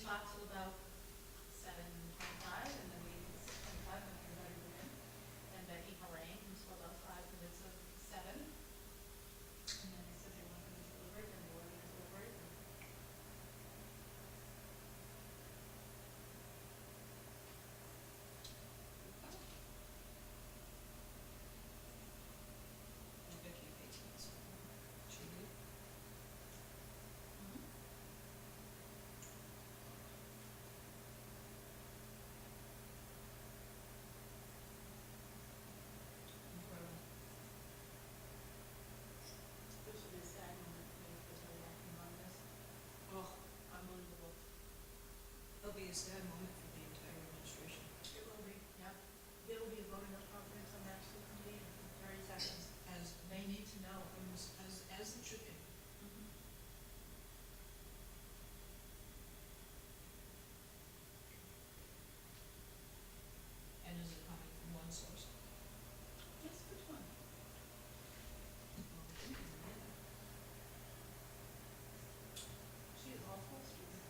talked till about 7:25, and then we, 6:25, when everybody went in. And Becky harangued until about 5 minutes of 7. And then they said they weren't gonna deliberate, and they were gonna deliberate. And Vicky maintains. She did. Incredible. This should be a sad moment for me, because we're working on this. Oh, Unbelievable. it'll be a sad moment for the entire administration. It will be, yeah. There will be a voting of confidence on that school committee in 30 seconds. As They need to know. as it should be. And is it coming from one source? Yes, which one? She is all full student.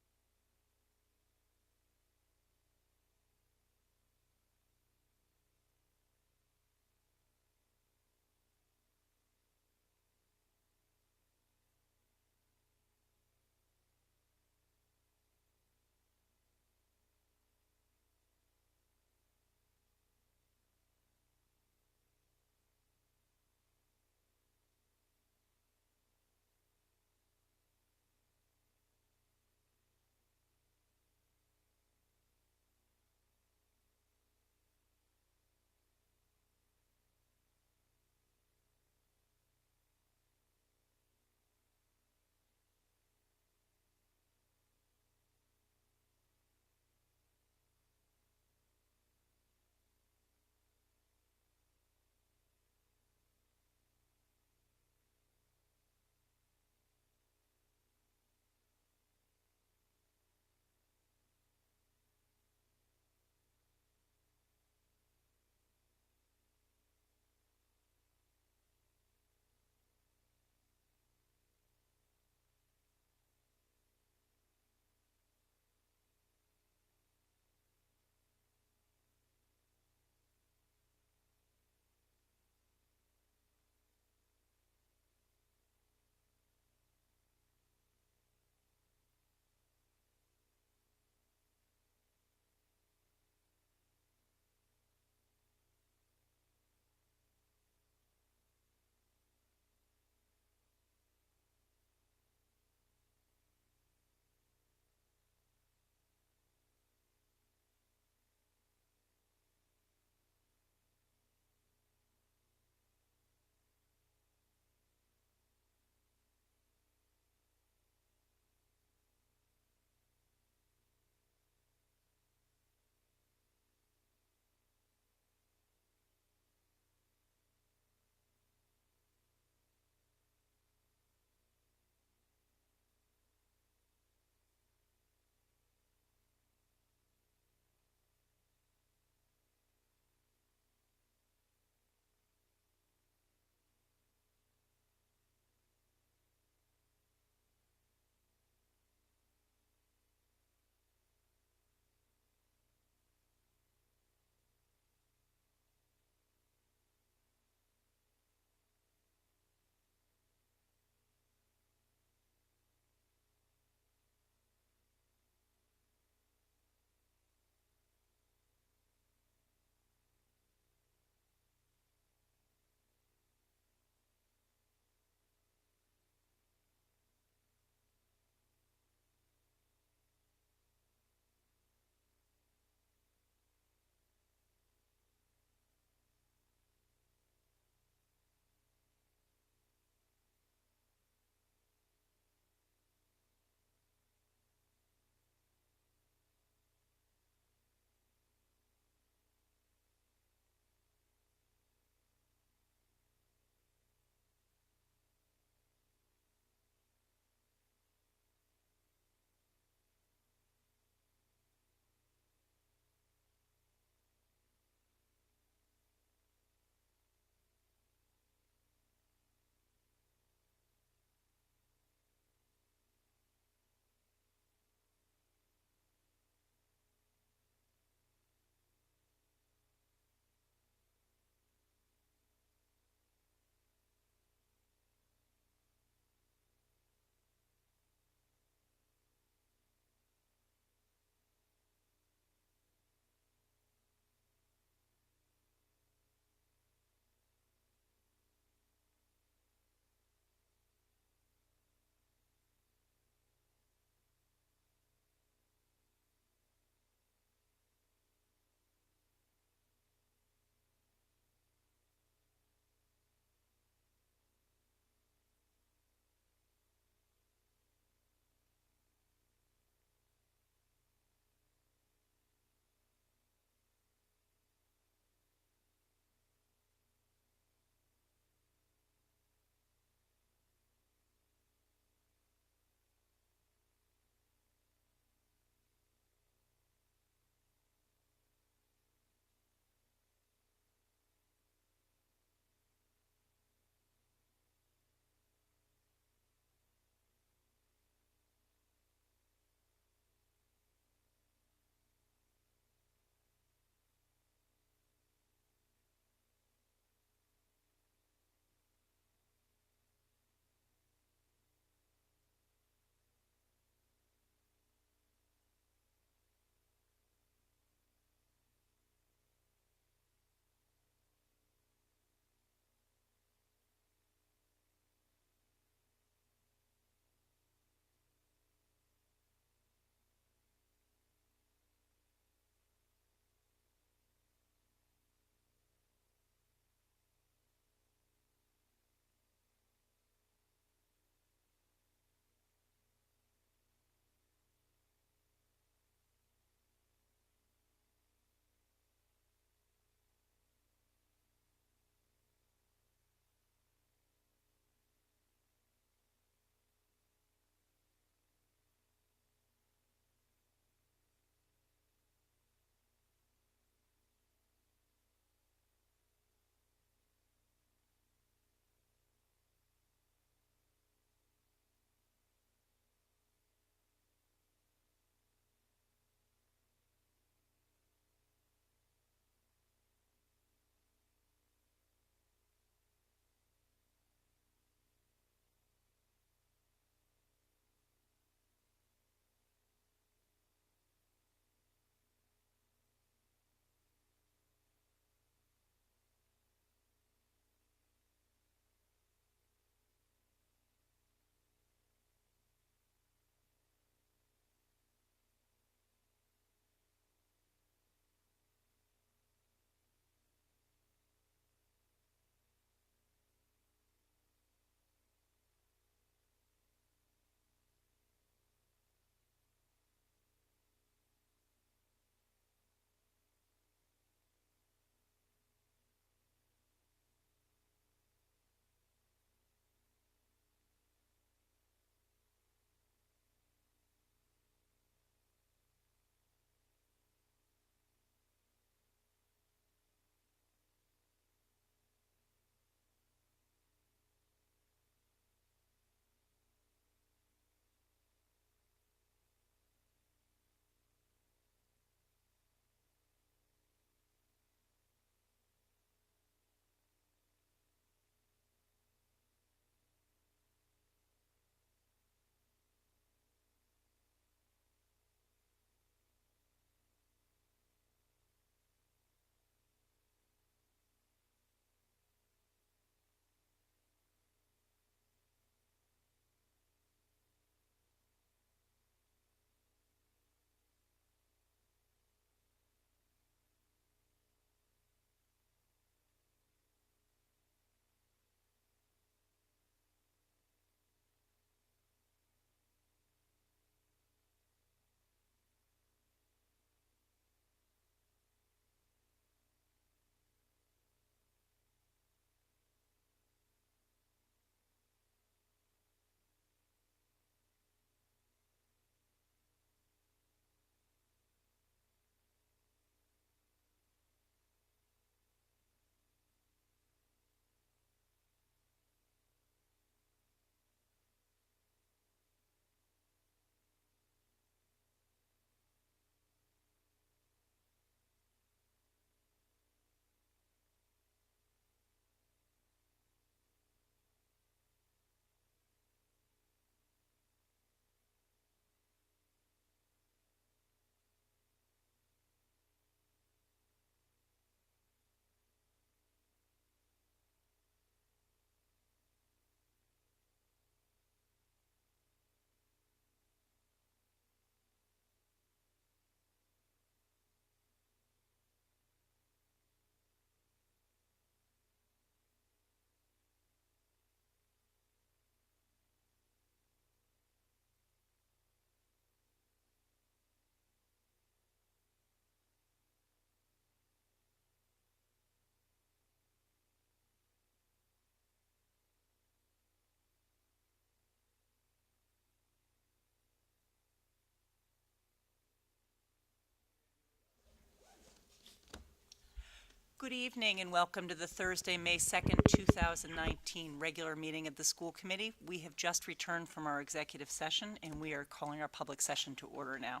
Good evening and welcome to the Thursday, May 2nd, 2019 regular meeting of the school committee. We have just returned from our executive session and we are calling our public session to order now.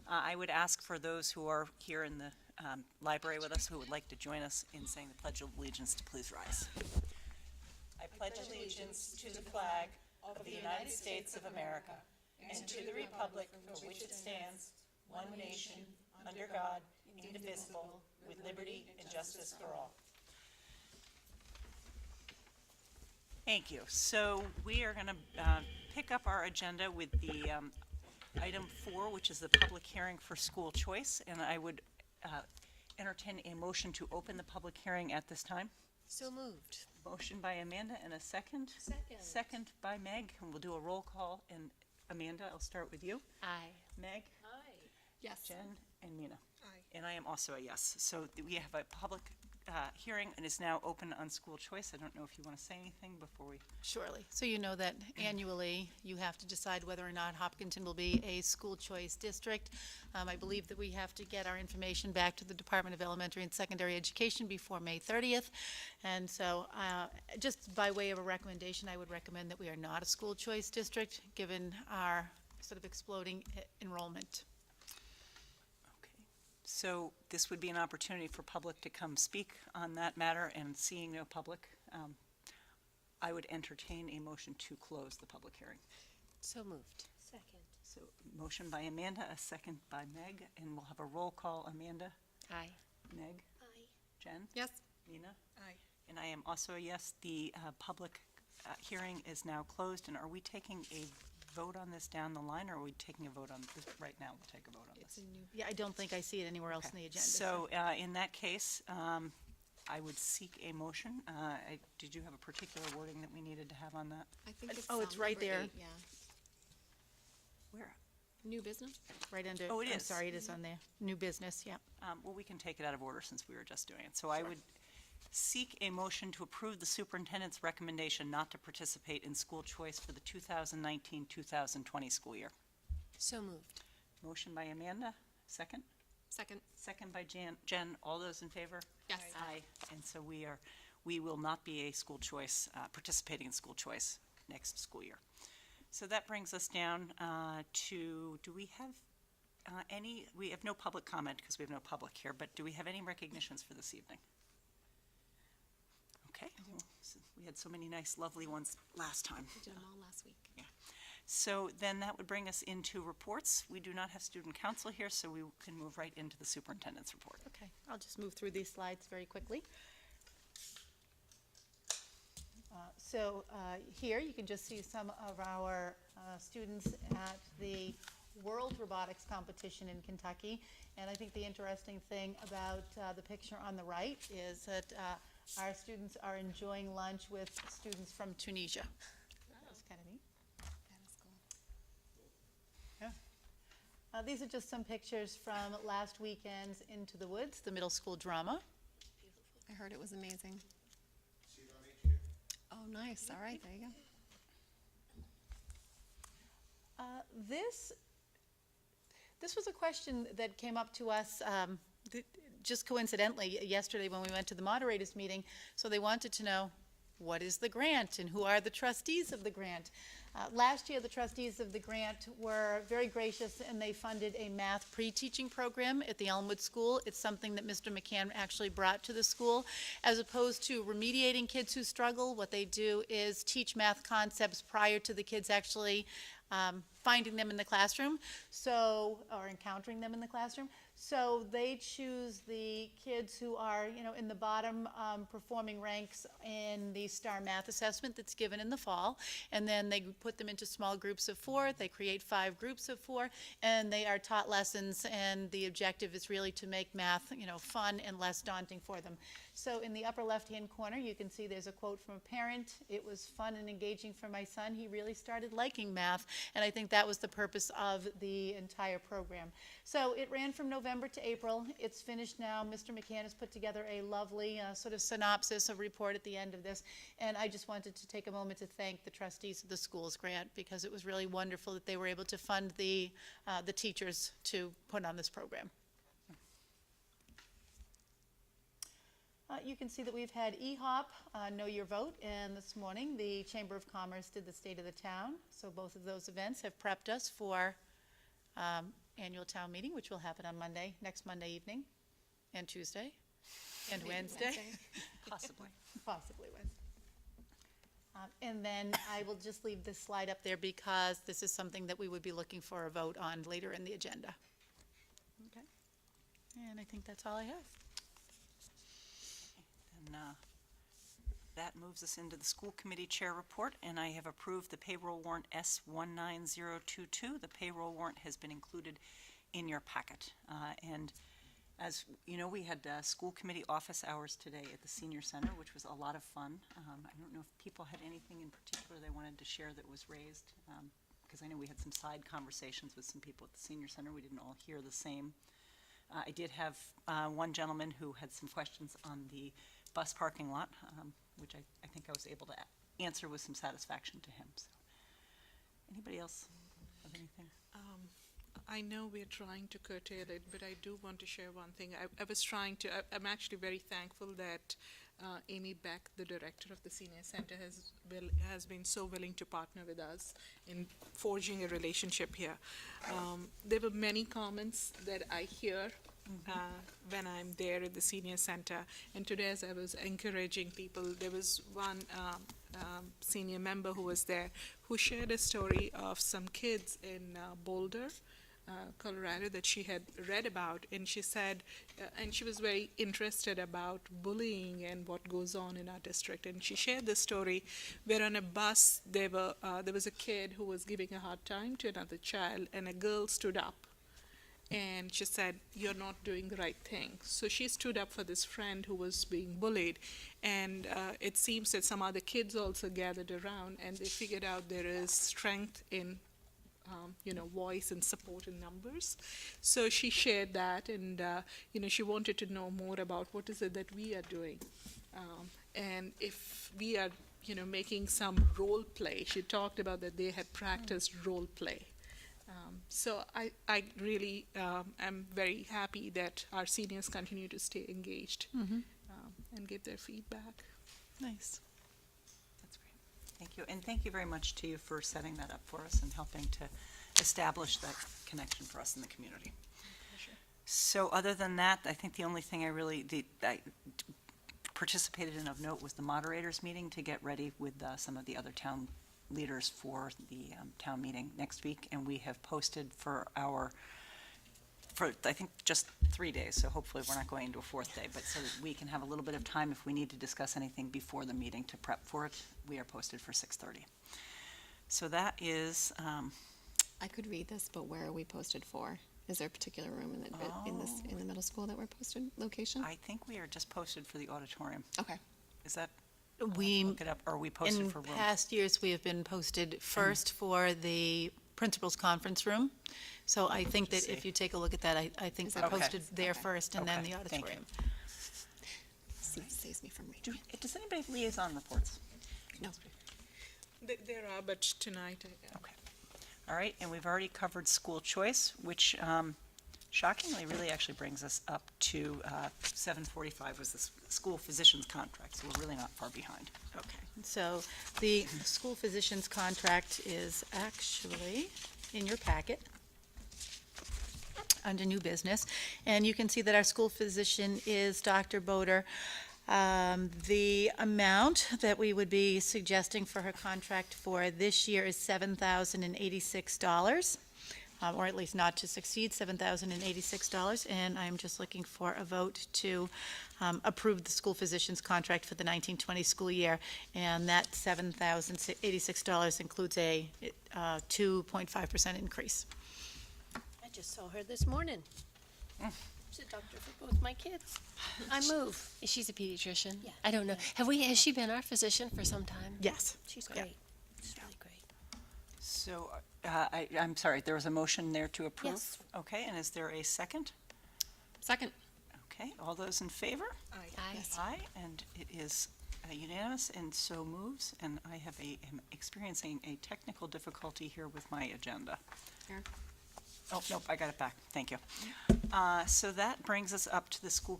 I would ask for those who are here in the library with us who would like to join us in saying the Pledge of Allegiance to please rise. I pledge allegiance to the flag of the United States of America and to the republic for which it stands, one nation, under God, indivisible, with liberty and justice for all. Thank you. So we are going to pick up our agenda with the item 4, which is the public hearing for school choice. And I would entertain a motion to open the public hearing at this time. So moved. Motion by Amanda and a second. Second by Meg. And we'll do a roll call. And Amanda, I'll start with you. Aye. Meg? Aye. Yes. Jen? And Mina? Aye. And I am also a yes. So we have a public hearing and is now open on school choice. I don't know if you want to say anything before we... Surely. So you know that annually you have to decide whether or not Hopkinton will be a school choice district. I believe that we have to get our information back to the Department of Elementary and Secondary Education before May 30th. And so just by way of a recommendation, I would recommend that we are not a school choice district given our sort of exploding enrollment. So this would be an opportunity for public to come speak on that matter, and seeing no public, I would entertain a motion to close the public hearing. So moved. Second. So motion by Amanda, a second by Meg, and we'll have a roll call. Amanda? Aye. Meg? Aye. Jen? Yes. Nina? Aye. And I am also a yes. The public hearing is now closed, and are we taking a vote on this down the line, or are we taking a vote on this right now? We'll take a vote on this. Yeah, I don't think I see it anywhere else in the agenda. So in that case, I would seek a motion. Did you have a particular wording that we needed to have on that? I think it's Oh, it's right number there. 8, yeah. Where? New business? Right under, Oh, it I'm is. sorry, it is on there. New business, yeah. Well, we can take it out of order since we were just doing it. So I would seek a motion to approve the superintendent's recommendation not to participate in school choice for the 2019-2020 school year. So moved. Motion by Amanda, second. Second. Second by Jen. All those in favor? Yes. Aye. And so we will not be a school choice, participating in school choice next school year. So that brings us down to, do we have we have no public comment because we have no public here, but do we have any recognitions for this evening? Okay. Well, we had so many nice, lovely ones last time. We did them all last week. Yeah. So then that would bring us into reports. We do not have student council here, so we can move right into the superintendent's report. Okay, I'll just move through these slides very quickly. Here you can just see some of our students at the World Robotics Competition in Kentucky. And I think the interesting thing about the picture on the right is that our students are enjoying lunch with students from Tunisia. That's kind of neat. That is cool. Yeah. These are just some pictures from last weekend's Into the Woods, the middle school drama. I heard it was amazing. See it on HQ? Oh, nice. All right, there you go. This was a question that came up to us just coincidentally yesterday when we went to the moderators meeting. So they wanted to know, what is the grant and who are the trustees of the grant? Last year, the trustees of the grant were very gracious and they funded a math pre-teaching program at the Elmwood School. It's something that Mr. McCann actually brought to the school. As opposed to remediating kids who struggle, what they do is teach math concepts prior to the kids actually finding them in the classroom, or encountering them in the classroom. So they choose the kids who are, in the bottom performing ranks in the STAR math assessment that's given in the fall. And then they put them into small groups of 4. They create 5 groups of 4, and they are taught lessons. And the objective is really to make math, fun and less daunting for them. So in the upper left-hand corner, you can see there's a quote from a parent. It was fun and engaging for my son. He really started liking math, and I think that was the purpose of the entire program. So it ran from November to April. It's finished now. Mr. McCann has put together a lovely sort of synopsis, a report at the end of this, and I just wanted to take a moment to thank the trustees of the school's grant because it was really wonderful that they were able to fund the teachers to put on this program. You can see that we've had EHOP, Know Your Vote, and this morning, the Chamber of Commerce did the State of the Town. So both of those events have prepped us for annual town meeting, which will happen on Monday, next Monday evening, and Tuesday, and Wednesday. Possibly. Possibly Wednesday. And then I will just leave this slide up there because this is something that we would be looking for a vote on later in the agenda. Okay. And I think that's all I have. And that moves us into the school committee chair report, and I have approved the payroll warrant S19022. The payroll warrant has been included in your packet. And as you know, we had school committee office hours today at the senior center, which was a lot of fun. I don't know if people had anything in particular they wanted to share that was raised, because I know we had some side conversations with some people at the senior center. We didn't all hear the same. I did have one gentleman who had some questions on the bus parking lot, which I think I was able to answer with some satisfaction to him. So, anybody else have anything? I know we're trying to curtail it, but I do want to share one thing. I'm actually very thankful that Amy Beck, the director of the senior center, has been so willing to partner with us in forging a relationship here. There were many comments that I hear when I'm there at the senior center, and today as I was encouraging people, there was one senior member who was there who shared a story of some kids in Boulder, Colorado, that she had read about, and she said, and she was very interested about bullying and what goes on in our district, and she shared this story where on a bus there was a kid who was giving a hard time to another child, and a girl stood up and she said, "You're not doing the right thing." So she stood up for this friend who was being bullied, and it seems that some other kids also gathered around, and they figured out there is strength in voice and support in numbers. So she shared that, and she wanted to know more about what is it that we are doing, and if we are making some role play. She talked about that they had practiced role play. So I really am very happy that our seniors continue to stay engaged and give their feedback. Nice. That's great. Thank you. And thank you very much to you for setting that up for us and helping to establish that connection for us in the community. So other than that, I think the only thing I participated in of note was the moderators meeting to get ready with some of the other town leaders for the town meeting next week, and we have posted for I think just 3 days, so hopefully we're not going into a fourth day, but so that we can have a little bit of time if we need to discuss anything before the meeting to prep for it. We are posted for 6:30. So that is, I could read this, but where are we posted for? Is there a particular room in the middle school that we're posted, location? I think we are just posted for the auditorium. Okay. Is that, We, look it up, or are we posted in for room? past years, we have been posted first for the principal's conference room. So I think that if you take a look at that, I think we're Okay. posted there Okay. first and then Okay. the Thank you. auditorium. Saves me from reading. Does anybody have liaison reports? No. There are, but tonight, Okay. All right, and we've already covered school choice, which shockingly really actually brings us up to 7:45 was the school physician's contract, so we're really not far behind. Okay. So the school physician's contract is actually in your packet under new business. And you can see that our school physician is Dr. Boder. The amount that we would be suggesting for her contract for this year is $7,086, or at least not to succeed $7,086. And I'm just looking for a vote to approve the school physician's contract for the 1920 school year. And that $7,086 includes a 2.5% increase. I just saw her this morning. She's a doctor for both my kids. I move. She's a pediatrician. Yeah. I don't know. Has she been our physician for some time? Yes. She's Yeah. great. She's really great. So, I'm sorry, there was a motion there to approve? Yes. Okay, and is there a second? Second. Okay, all those in favor? Aye. Aye, and it is unanimous and so moves, and I am experiencing a technical difficulty here with my agenda. Here. Oh, nope, I got it back, thank you. So that brings us up to the school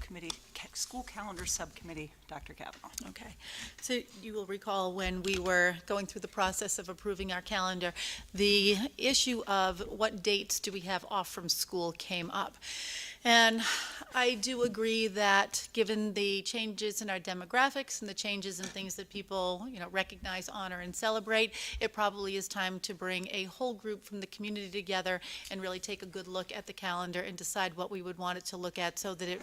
calendar subcommittee, Dr. Kavanaugh. Okay. So you will recall when we were going through the process of approving our calendar, the issue of what dates do we have off from school came up. And I do agree that given the changes in our demographics and the changes in things that people, recognize, honor, and celebrate, it probably is time to bring a whole group from the community together and really take a good look at the calendar and decide what we would want it to look at so that it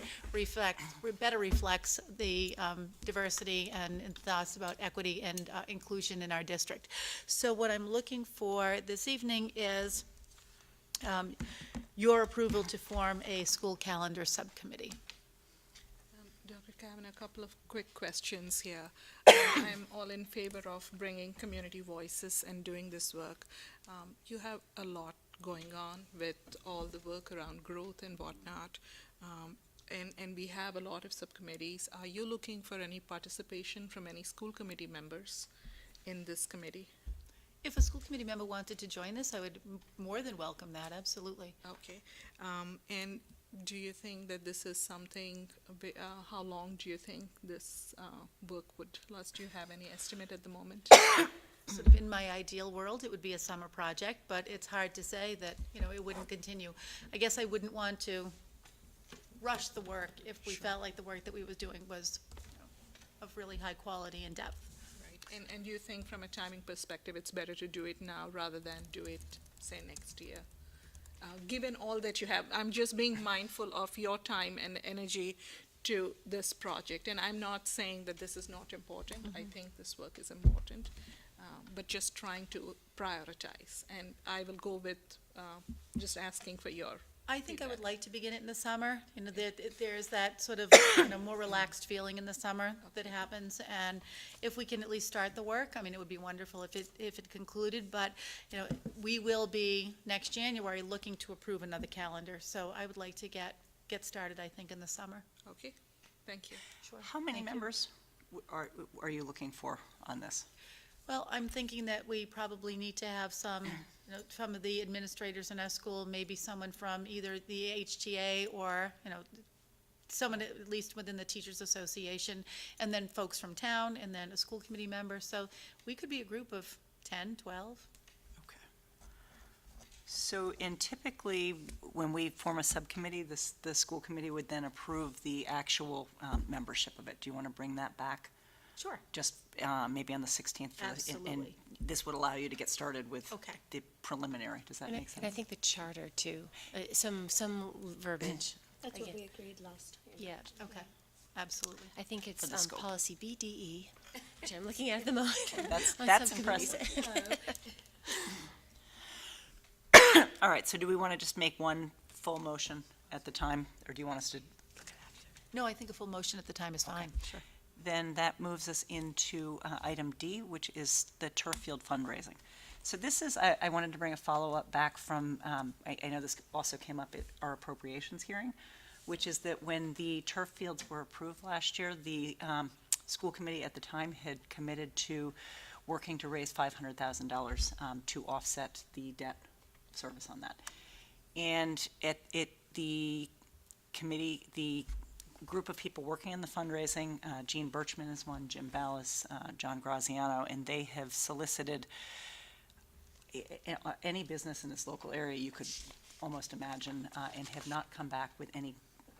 better reflects the diversity and thoughts about equity and inclusion in our district. So what I'm looking for this evening is your approval to form a school calendar subcommittee. Dr. Kavanagh, a couple of quick questions here. I'm all in favor of bringing community voices and doing this work. You have a lot going on with all the work around growth and whatnot, and we have a lot of subcommittees. Are you looking for any participation from any school committee members in this committee? If a school committee member wanted to join this, I would more than welcome that, absolutely. Okay. And do you think that this is something, how long do you think this work would last? Do you have any estimate at the moment? Sort of in my ideal world, it would be a summer project, but it's hard to say that, it wouldn't continue. I guess I wouldn't want to rush the work if we felt like the work that we was doing was of really high quality and depth. Right. And you think from a timing perspective, it's better to do it now rather than do it, say, next year? Given all that you have, I'm just being mindful of your time and energy to this project. And I'm not saying that this is not important. I think this work is important, but just trying to prioritize. And I will go with just asking for your I think I would feedback. like to begin it in the summer. There's that sort of, more relaxed feeling in the summer that happens. And if we can at least start the work, it would be wonderful if it concluded. But, we will be next January looking to approve another calendar. So I would like to get started, I think, in the summer. Okay, thank you. Sure. How many Thank you. members are you looking for on this? Well, I'm thinking that we probably need to have some of the administrators in our school, maybe someone from either the HTA or, someone at least within the Teachers Association, and then folks from town, and then a school committee member. So we could be a group of 10, 12. Okay. So, and typically, when we form a subcommittee, the school committee would then approve the actual membership of it. Do you want to bring that back? Sure. Just maybe on the 16th? And Absolutely. this would allow you to get started with Okay. the preliminary. Does that make sense? And I think the charter too, some verbiage. That's what Again. we agreed last time. Yeah, okay, absolutely. I think it's For the scope. policy BDE, which I'm looking at the moment. on That's subcommittees. impressive. All right, so do we want to just make one full motion at the time, or do you want us to? No, I think a full motion at the time is fine. Sure. Then that moves us into item D, which is the turf field fundraising. So this is, I wanted to bring a follow-up back from, I know this also came up at our appropriations hearing, which is that when the turf fields were approved last year, the school committee at the time had committed to working to raise $500,000 to offset the debt service on that. And the committee, the group of people working in the fundraising, Jean Birchman is one, Jim Ballas, John Graziano, and they have solicited any business in this local area you could almost imagine, and have not come back with any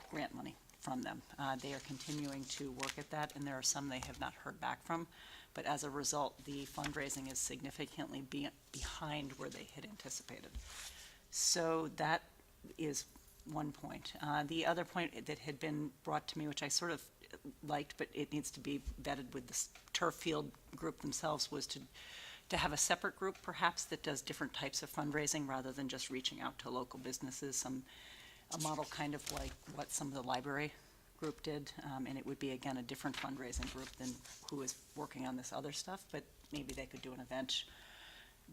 grant money from them. They are continuing to work at that, and there are some they have not heard back from. But as a result, the fundraising is significantly behind where they had anticipated. So that is one point. The other point that had been brought to me, which I sort of liked, but it needs to be vetted with the turf field group themselves, was to have a separate group perhaps that does different types of fundraising rather than just reaching out to local businesses, a model kind of like what some of the library group did, and it would be again a different fundraising group than who is working on this other stuff, but maybe they could do an event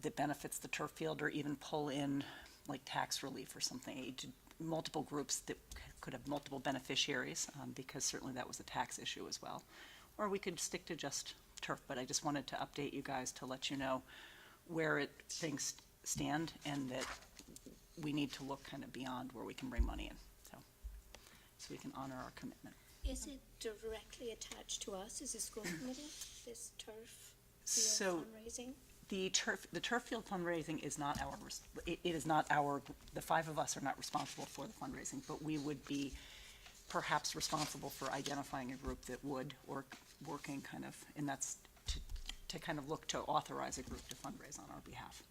that benefits the turf field, or even pull in like tax relief or something, multiple groups that could have multiple beneficiaries, because certainly that was a tax issue as well. Or we could stick to just turf, but I just wanted to update you guys to let you know where things stand, and that we need to look kind of beyond where we can bring money in. So so we can honor our commitment. Is it directly attached to us as a school committee, this turf So field fundraising? the turf field fundraising is not it is not the five of us are not responsible for the fundraising, but we would be perhaps responsible for identifying a group that would, or working kind of, and that's to kind of look to authorize a group to fundraise on our behalf.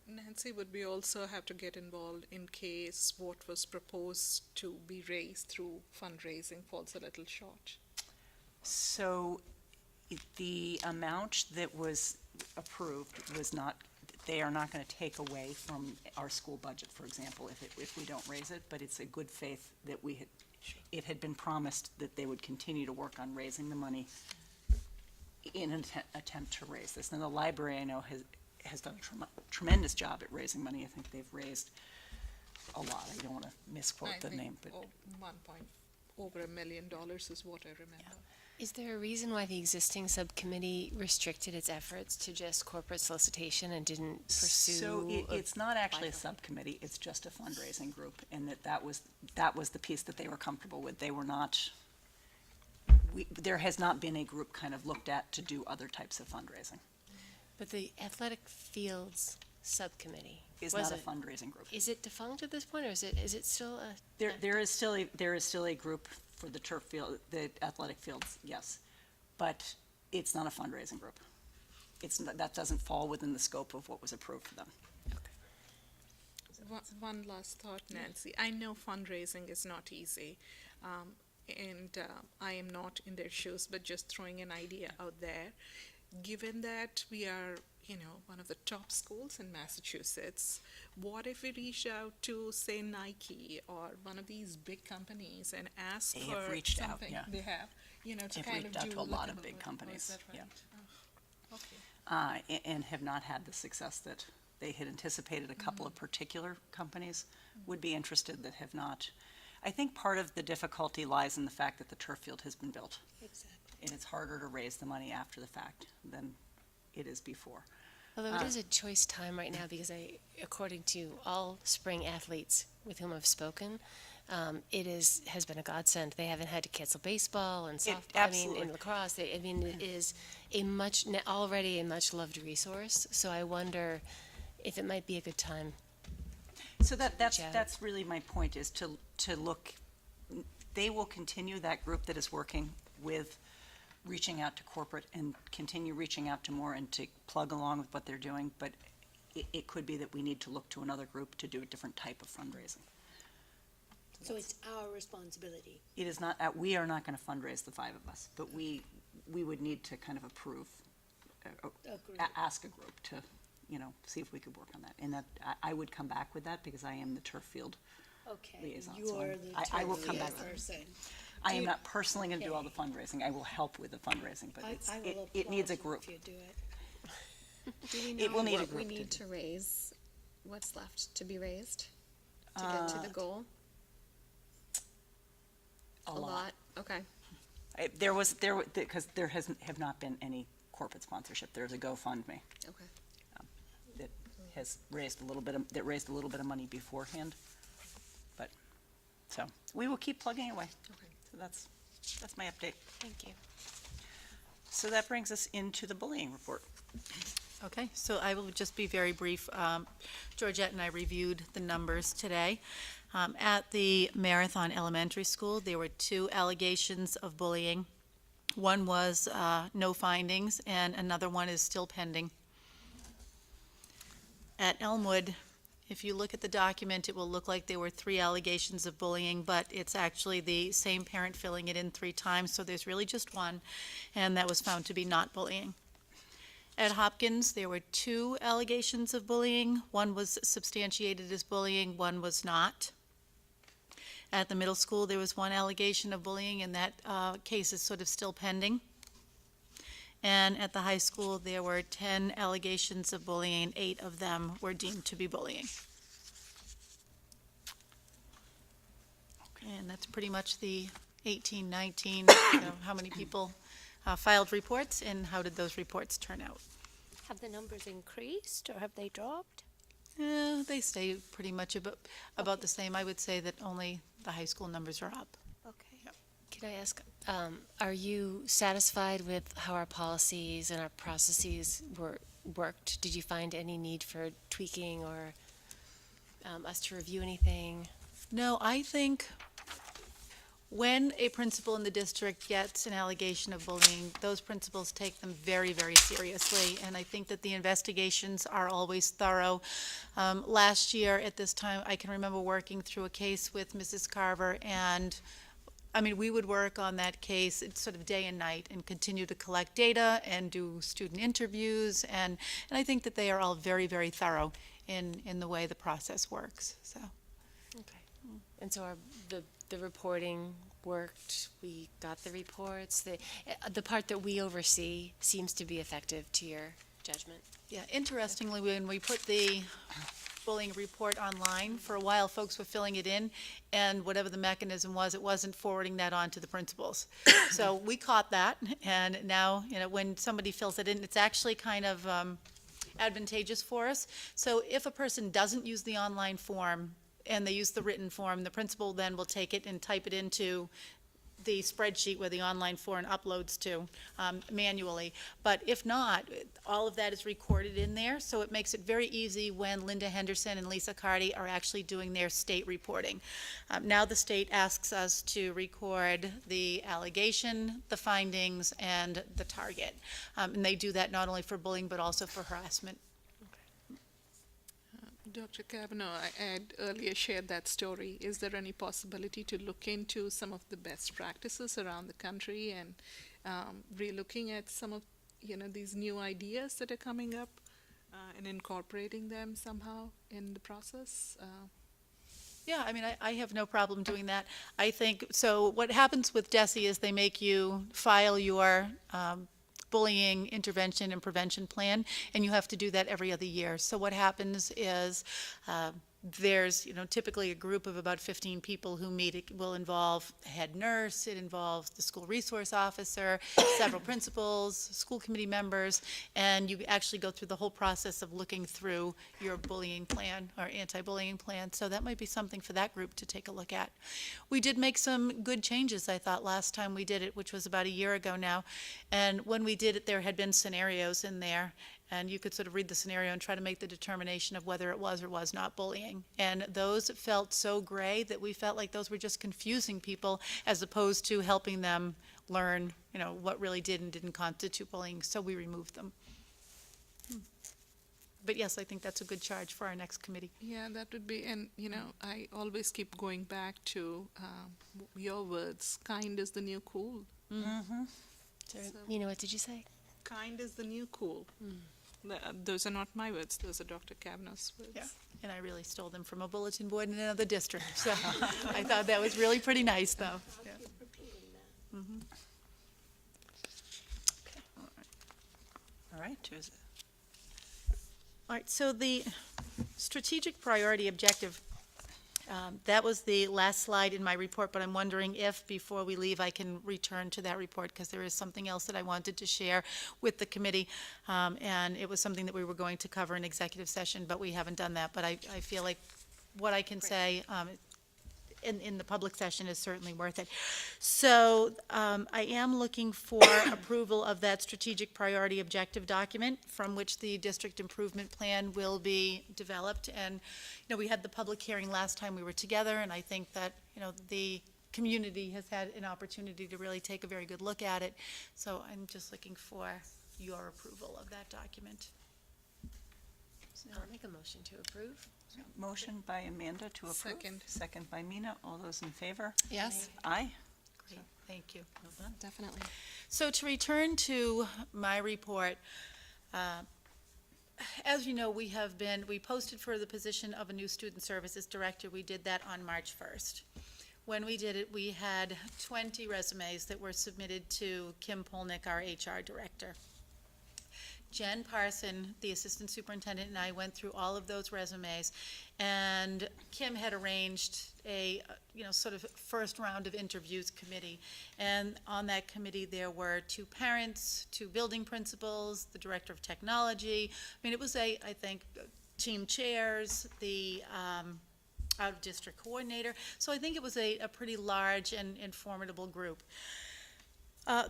Nancy, would we also have to get involved in case what was proposed to be raised through fundraising falls a little short? So the amount that was approved was not, they are not going to take away from our school budget, for example, if we don't raise it, but it's a good faith that it had been promised that they would continue to work on raising the money in an attempt to raise this. And the library, I know, has done a tremendous job at raising money. I think they've raised a lot. I don't want to misquote I the think name, but over $1 million is what I remember. Is there a reason why the existing subcommittee restricted its efforts to just corporate solicitation and didn't pursue? So it's not actually a Bible. subcommittee, it's just a fundraising group, and that was the piece that they were comfortable with. They were not, there has not been a group kind of looked at to do other types of fundraising. But the athletic fields subcommittee Is was not a it- fundraising group. Is it defunct at this point, or is it still a? There is still a group for the turf field, the athletic fields, yes, but it's not a fundraising group. That doesn't fall within the scope of what was approved for them. One last thought, Nancy. I know fundraising is not easy, and I am not in their shoes, but just throwing an idea out there. Given that we are, one of the top schools in Massachusetts, what if we reach out to, say, Nike or one of these big companies and ask They for have reached out, something? yeah. They have, to They've kind of reached out do to a like lot of a- big oh, is companies, that yeah. right? Oh, okay. And have not had the success that they had anticipated. A couple of particular companies would be interested that have not. I think part of the difficulty lies in the fact that the turf field has been built, Exactly. and it's harder to raise the money after the fact than it is before. Although it is a choice time right now, because according to all spring athletes with whom I've spoken, has been a godsend. They haven't had to cancel baseball and softball. Absolutely. And lacrosse. It is already a much loved resource. So I wonder if it might be a good time. So reach out. that's really my point, is to look. They will continue, that group that is working with reaching out to corporate, and continue reaching out to more and to plug along with what they're doing, but it could be that we need to look to another group to do a different type of fundraising. So it's our responsibility. It is not, we are not going to fundraise the five of us, but we would need to kind of approve, Agreed. ask a group to, see if we could work on that. And that, I would come back with that, because I am the turf field Okay. liaison. You So are I'm- the I will turf come field back with it. person. I am you- not personally going to do all the Okay. fundraising. I will help with the fundraising, but I will it needs a applaud you group. if you do it. Do we It know will need a what we group to need do. to raise, what's left to be raised to get to the goal? A lot. Okay. Because there have not been any corporate sponsorship. There's a GoFundMe Okay. that has raised a little bit of money beforehand. But, so, we will keep plugging away. Okay. So that's my update. Thank you. So that brings us into the bullying report. Okay, so I will just be very brief. Georgette and I reviewed the numbers today. At the Marathon Elementary School, there were 2 allegations of bullying. One was no findings, and another one is still pending. At Elmwood, if you look at the document, it will look like there were 3 allegations of bullying, but it's actually the same parent filling it in 3 times, so there's really just one, and that was found to be not bullying. At Hopkins, there were 2 allegations of bullying. One was substantiated as bullying, one was not. At the middle school, there was 1 allegation of bullying, and that case is sort of still pending. And at the high school, there were 10 allegations of bullying, and 8 of them were deemed to be bullying. And that's pretty much the 18, 19, how many people filed reports, and how did those reports turn out? Have the numbers increased or have they dropped? They stay pretty much about the same. I would say that only the high school numbers are up. Okay. Can I ask, are you satisfied with how our policies and our processes worked? Did you find any need for tweaking or us to review anything? No, I think when a principal in the district gets an allegation of bullying, those principals take them very, very seriously, and I think that the investigations are always thorough. Last year at this time, I can remember working through a case with Mrs. Carver, and I mean, we would work on that case sort of day and night and continue to collect data and do student interviews, and I think that they are all very, very thorough in the way the process works, so. Okay. And so the reporting worked, we got the reports, the part that we oversee seems to be effective to your judgment? Yeah, interestingly, when we put the bullying report online, for a while, folks were filling it in, and whatever the mechanism was, it wasn't forwarding that on to the principals. So we caught that, and now, when somebody fills it in, it's actually kind of advantageous for us. So if a person doesn't use the online form, and they use the written form, the principal then will take it and type it into the spreadsheet where the online form uploads to manually. But if not, all of that is recorded in there, so it makes it very easy when Linda Henderson and Lisa Carty are actually doing their state reporting. Now the state asks us to record the allegation, the findings, and the target. And they do that not only for bullying, but also for harassment. Dr. Kavanaugh, I had earlier shared that story. Is there any possibility to look into some of the best practices around the country and re-looking at some of these new ideas that are coming up and incorporating them somehow in the process? Yeah, I mean, I have no problem doing that. I think, so what happens with DESE is they make you file your bullying intervention and prevention plan, and you have to do that every other year. So what happens is there's typically a group of about 15 people who meet. It will involve a head nurse, it involves the school resource officer, several principals, school committee members, and you actually go through the whole process of looking through your bullying plan or anti-bullying plan. So that might be something for that group to take a look at. We did make some good changes, I thought, last time we did it, which was about a year ago now. And when we did it, there had been scenarios in there, and you could sort of read the scenario and try to make the determination of whether it was or was not bullying. And those felt so gray that we felt like those were just confusing people as opposed to helping them learn, what really did and didn't constitute bullying, so we removed them. But yes, I think that's a good charge for our next committee. Yeah, that would be, and I always keep going back to your words, kind is the new cool. Mm-hmm. What did you say? Kind is the new cool. Those are not my words, those are Dr. Kavanaugh's words. Yeah, and I really stole them from a bulletin board in another district, so I thought that was really pretty nice, though. Yeah. Mm-hmm. All right, Teresa. All right, so the strategic priority objective, that was the last slide in my report, but I'm wondering if, before we leave, I can return to that report, because there is something else that I wanted to share with the committee, and it was something that we were going to cover in executive session, but we haven't done that. But I feel like what I can say in the public session is certainly worth it. So I am looking for approval of that strategic priority objective document from which the district improvement plan will be developed. And we had the public hearing last time we were together, and I think that the community has had an opportunity to really take a very good look at it. So I'm just looking for your approval of that document. I'll make a motion to approve. Motion by Amanda to approve. Second. Second by Mina. All those in favor? Yes? Aye. Great, thank you. Definitely. So to return to my report, as you know, we posted for the position of a new student services director. We did that on March 1st. When we did it, we had 20 resumes that were submitted to Kim Polnick, our HR director. Jen Parson, the assistant superintendent, and I went through all of those resumes, and Kim had arranged a sort of first round of interviews committee. And on that committee, there were 2 parents, 2 building principals, the director of technology. I mean, it was I think, team chairs, the out-of-district coordinator. So I think it was a pretty large and formidable group.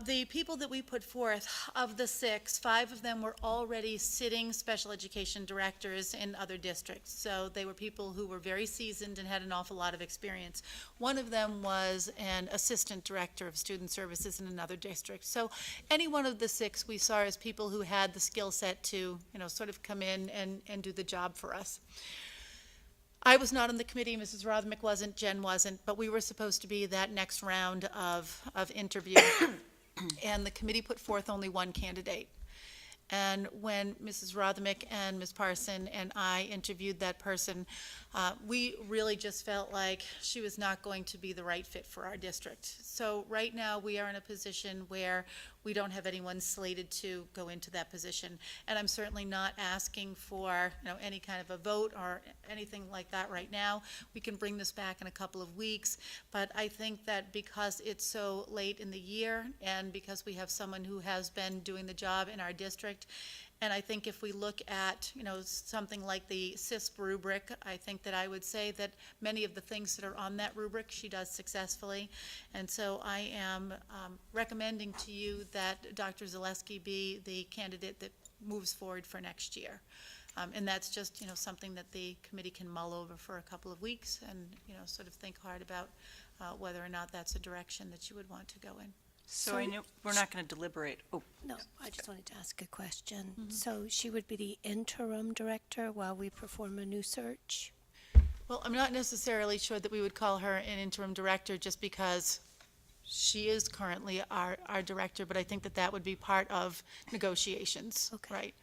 The people that we put forth, of the 6, 5 of them were already sitting special education directors in other districts. So they were people who were very seasoned and had an awful lot of experience. One of them was an assistant director of student services in another district. So any one of the 6 we saw as people who had the skill set to, sort of come in and do the job for us. I was not on the committee, Mrs. Rothmick wasn't, Jen wasn't, but we were supposed to be that next round of interview. And the committee put forth only one candidate. And when Mrs. Rothmick and Ms. Parson and I interviewed that person, we really just felt like she was not going to be the right fit for our district. So right now, we are in a position where we don't have anyone slated to go into that position. And I'm certainly not asking for, any kind of a vote or anything like that right now. We can bring this back in a couple of weeks. But I think that because it's so late in the year and because we have someone who has been doing the job in our district, and I think if we look at, something like the CISP rubric, I think that I would say that many of the things that are on that rubric, she does successfully. And so I am recommending to you that Dr. Zaleski be the candidate that moves forward for next year. And that's just, something that the committee can mull over for a couple of weeks and, sort of think hard about whether or not that's a direction that you would want to go in. So I know, we're not going to deliberate. Oh, No, I just wanted to ask a question. So she would be the interim director while we perform a new search? Well, I'm not necessarily sure that we would call her an interim director just because she is currently our director, but I think that that would be part of negotiations, Okay. right?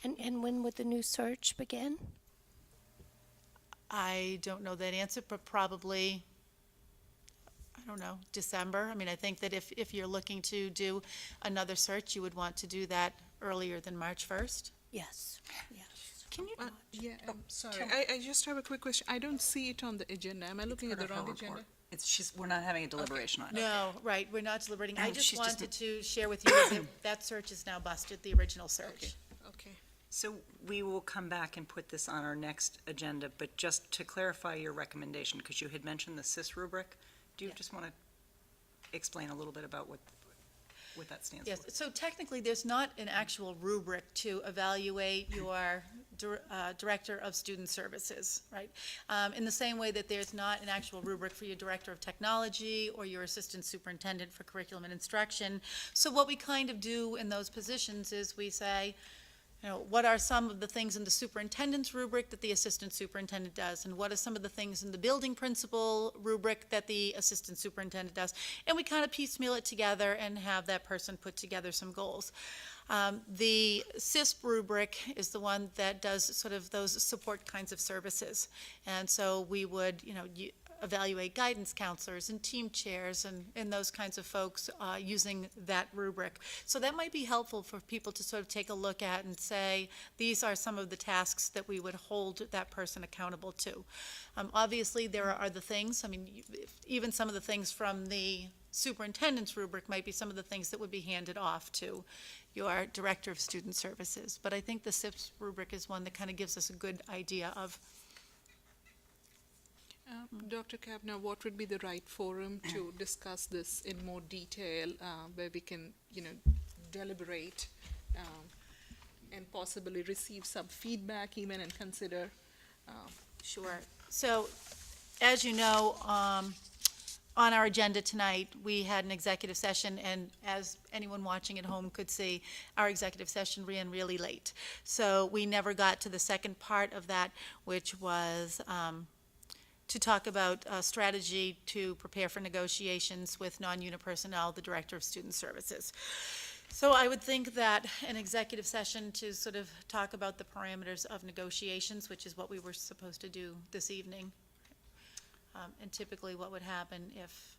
And when would the new search begin? I don't know that answer, but probably, I don't know, December. I mean, I think that if you're looking to do another search, you would want to do that earlier than March 1st. Yes, yes. can you? Yeah, I'm sorry. I just have a quick question. I don't see it on the agenda. Am I looking at the wrong agenda? We're not having a deliberation on it. No, right, we're not deliberating. I And just she's just- wanted to share with you that search is now busted, the original search. Okay. So we will come back and put this on our next agenda, but just to clarify your recommendation, because you had mentioned the CIS rubric, do you Yeah. just want to explain a little bit about what that stands Yes, for? so technically, there's not an actual rubric to evaluate your director of student services, right? In the same way that there's not an actual rubric for your director of technology or your assistant superintendent for curriculum and instruction. So what we kind of do in those positions is we say, what are some of the things in the superintendent's rubric that the assistant superintendent does? And what are some of the things in the building principal rubric that the assistant superintendent does? And we kind of piecemeal it together and have that person put together some goals. The CISP rubric is the one that does sort of those support kinds of services. And so we would, evaluate guidance counselors and team chairs and those kinds of folks using that rubric. So that might be helpful for people to sort of take a look at and say, these are some of the tasks that we would hold that person accountable to. Obviously, there are other things. I mean, even some of the things from the superintendent's rubric might be some of the things that would be handed off to your director of student services. But I think the CISP rubric is one that kind of gives us a good idea of. Dr. Kavner, what would be the right forum to discuss this in more detail, where we can, deliberate and possibly receive some feedback even and consider? Sure. So, as you know, on our agenda tonight, we had an executive session, and as anyone watching at home could see, our executive session ran really late. So we never got to the second part of that, which was to talk about a strategy to prepare for negotiations with non-unit personnel, the Director of Student Services. So I would think that an executive session to sort of talk about the parameters of negotiations, which is what we were supposed to do this evening. And typically what would happen if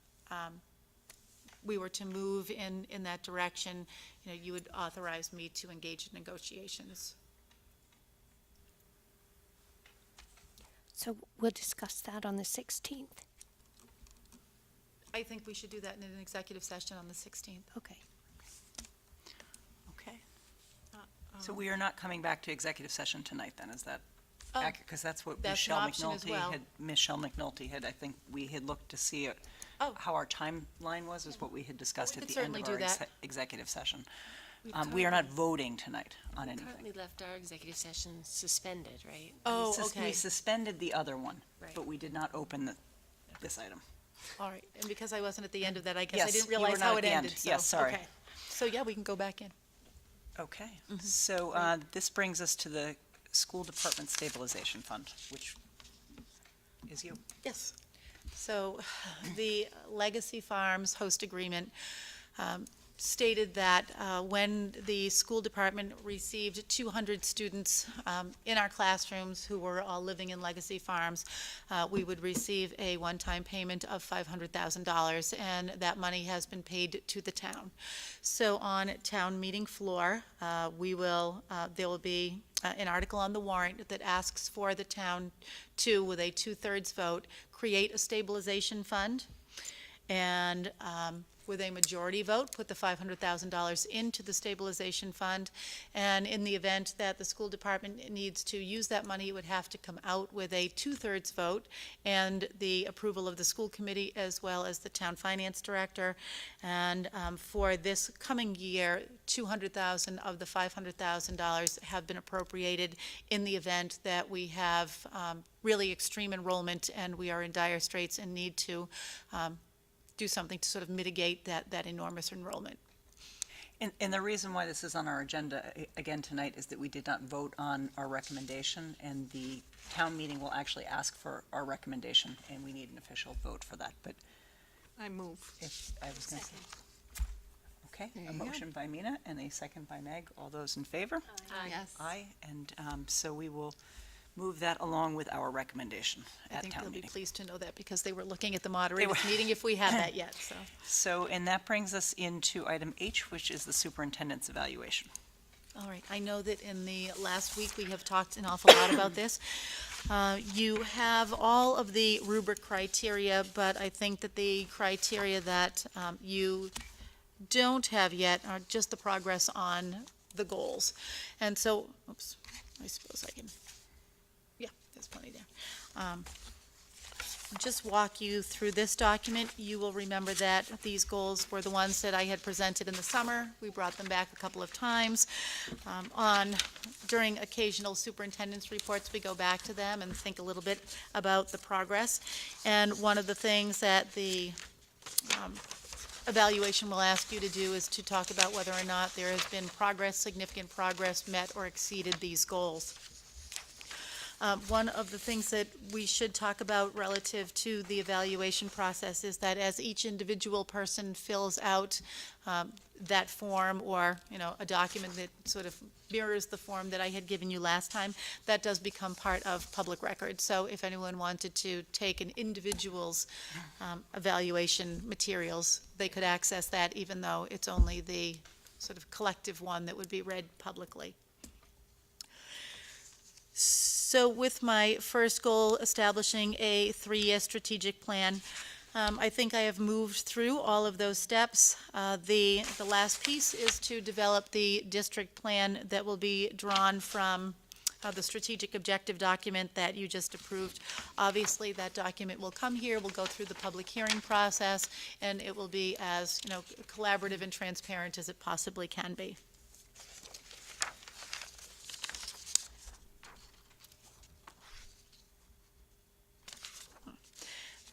we were to move in that direction, you would authorize me to engage in negotiations. So we'll discuss that on the 16th. I think we should do that in an executive session on the 16th. Okay. Okay. So we are not coming back to executive session tonight then, is that? Oh, because that's what that's an Michelle option as McNulty well. had, Michelle McNulty had, I think, we had looked to see it, Oh. how our timeline was, is what we had discussed We at could the end certainly of do our that. executive session. We've We are not currently- voting tonight on anything. Currently left our executive session suspended, right? Oh, We okay. suspended the other one, Right. but we did not open this item. All right, and because I wasn't at the end of that, I guess I Yes, didn't you were realize not how at it the end. ended, so. Yes, sorry. Okay. So, yeah, we can go back in. Okay, so this brings us to the School Department Stabilization Fund, which is you. Yes. So the Legacy Farms host agreement stated that when the school department received 200 students in our classrooms who were all living in Legacy Farms, we would receive a one-time payment of $500,000, and that money has been paid to the town. So on town meeting floor, there will be an article on the warrant that asks for the town to, with a 2/3 vote, create a stabilization fund, and with a majority vote, put the $500,000 into the stabilization fund. And in the event that the school department needs to use that money, it would have to come out with a 2/3 vote and the approval of the school committee as well as the town finance director. And for this coming year, $200,000 of the $500,000 have been appropriated in the event that we have really extreme enrollment and we are in dire straits and need to do something to sort of mitigate that enormous enrollment. And the reason why this is on our agenda again tonight is that we did not vote on our recommendation, and the town meeting will actually ask for our recommendation, and we need an official vote for that, but I move. if, I was gonna say. Okay, There a you go. motion by Mina and a second by Meg. All those in favor? Yes. Aye, and so we will move that along with our recommendation I at think town they'll be meeting. pleased to know that because they were looking at the moderator's were. meeting if we had that yet, so. So, and that brings us into item H, which is the superintendent's evaluation. All right, I know that in the last week, we have talked an awful lot about this. You have all of the rubric criteria, but I think that the criteria that you don't have yet are just the progress on the goals. And so, oops, I suppose I can, yeah, there's plenty there. Just walk you through this document. You will remember that these goals were the ones that I had presented in the summer. We brought them back a couple of times. During occasional superintendent's reports, we go back to them and think a little bit about the progress. And one of the things that the evaluation will ask you to do is to talk about whether or not there has been progress, significant progress, met or exceeded these goals. One of the things that we should talk about relative to the evaluation process is that as each individual person fills out that form or, a document that sort of mirrors the form that I had given you last time, that does become part of public record. So if anyone wanted to take an individual's evaluation materials, they could access that even though it's only the sort of collective one that would be read publicly. So with my first goal, establishing a 3-year strategic plan, I think I have moved through all of those steps. The last piece is to develop the district plan that will be drawn from the strategic objective document that you just approved. Obviously, that document will come here, we'll go through the public hearing process, and it will be as, collaborative and transparent as it possibly can be.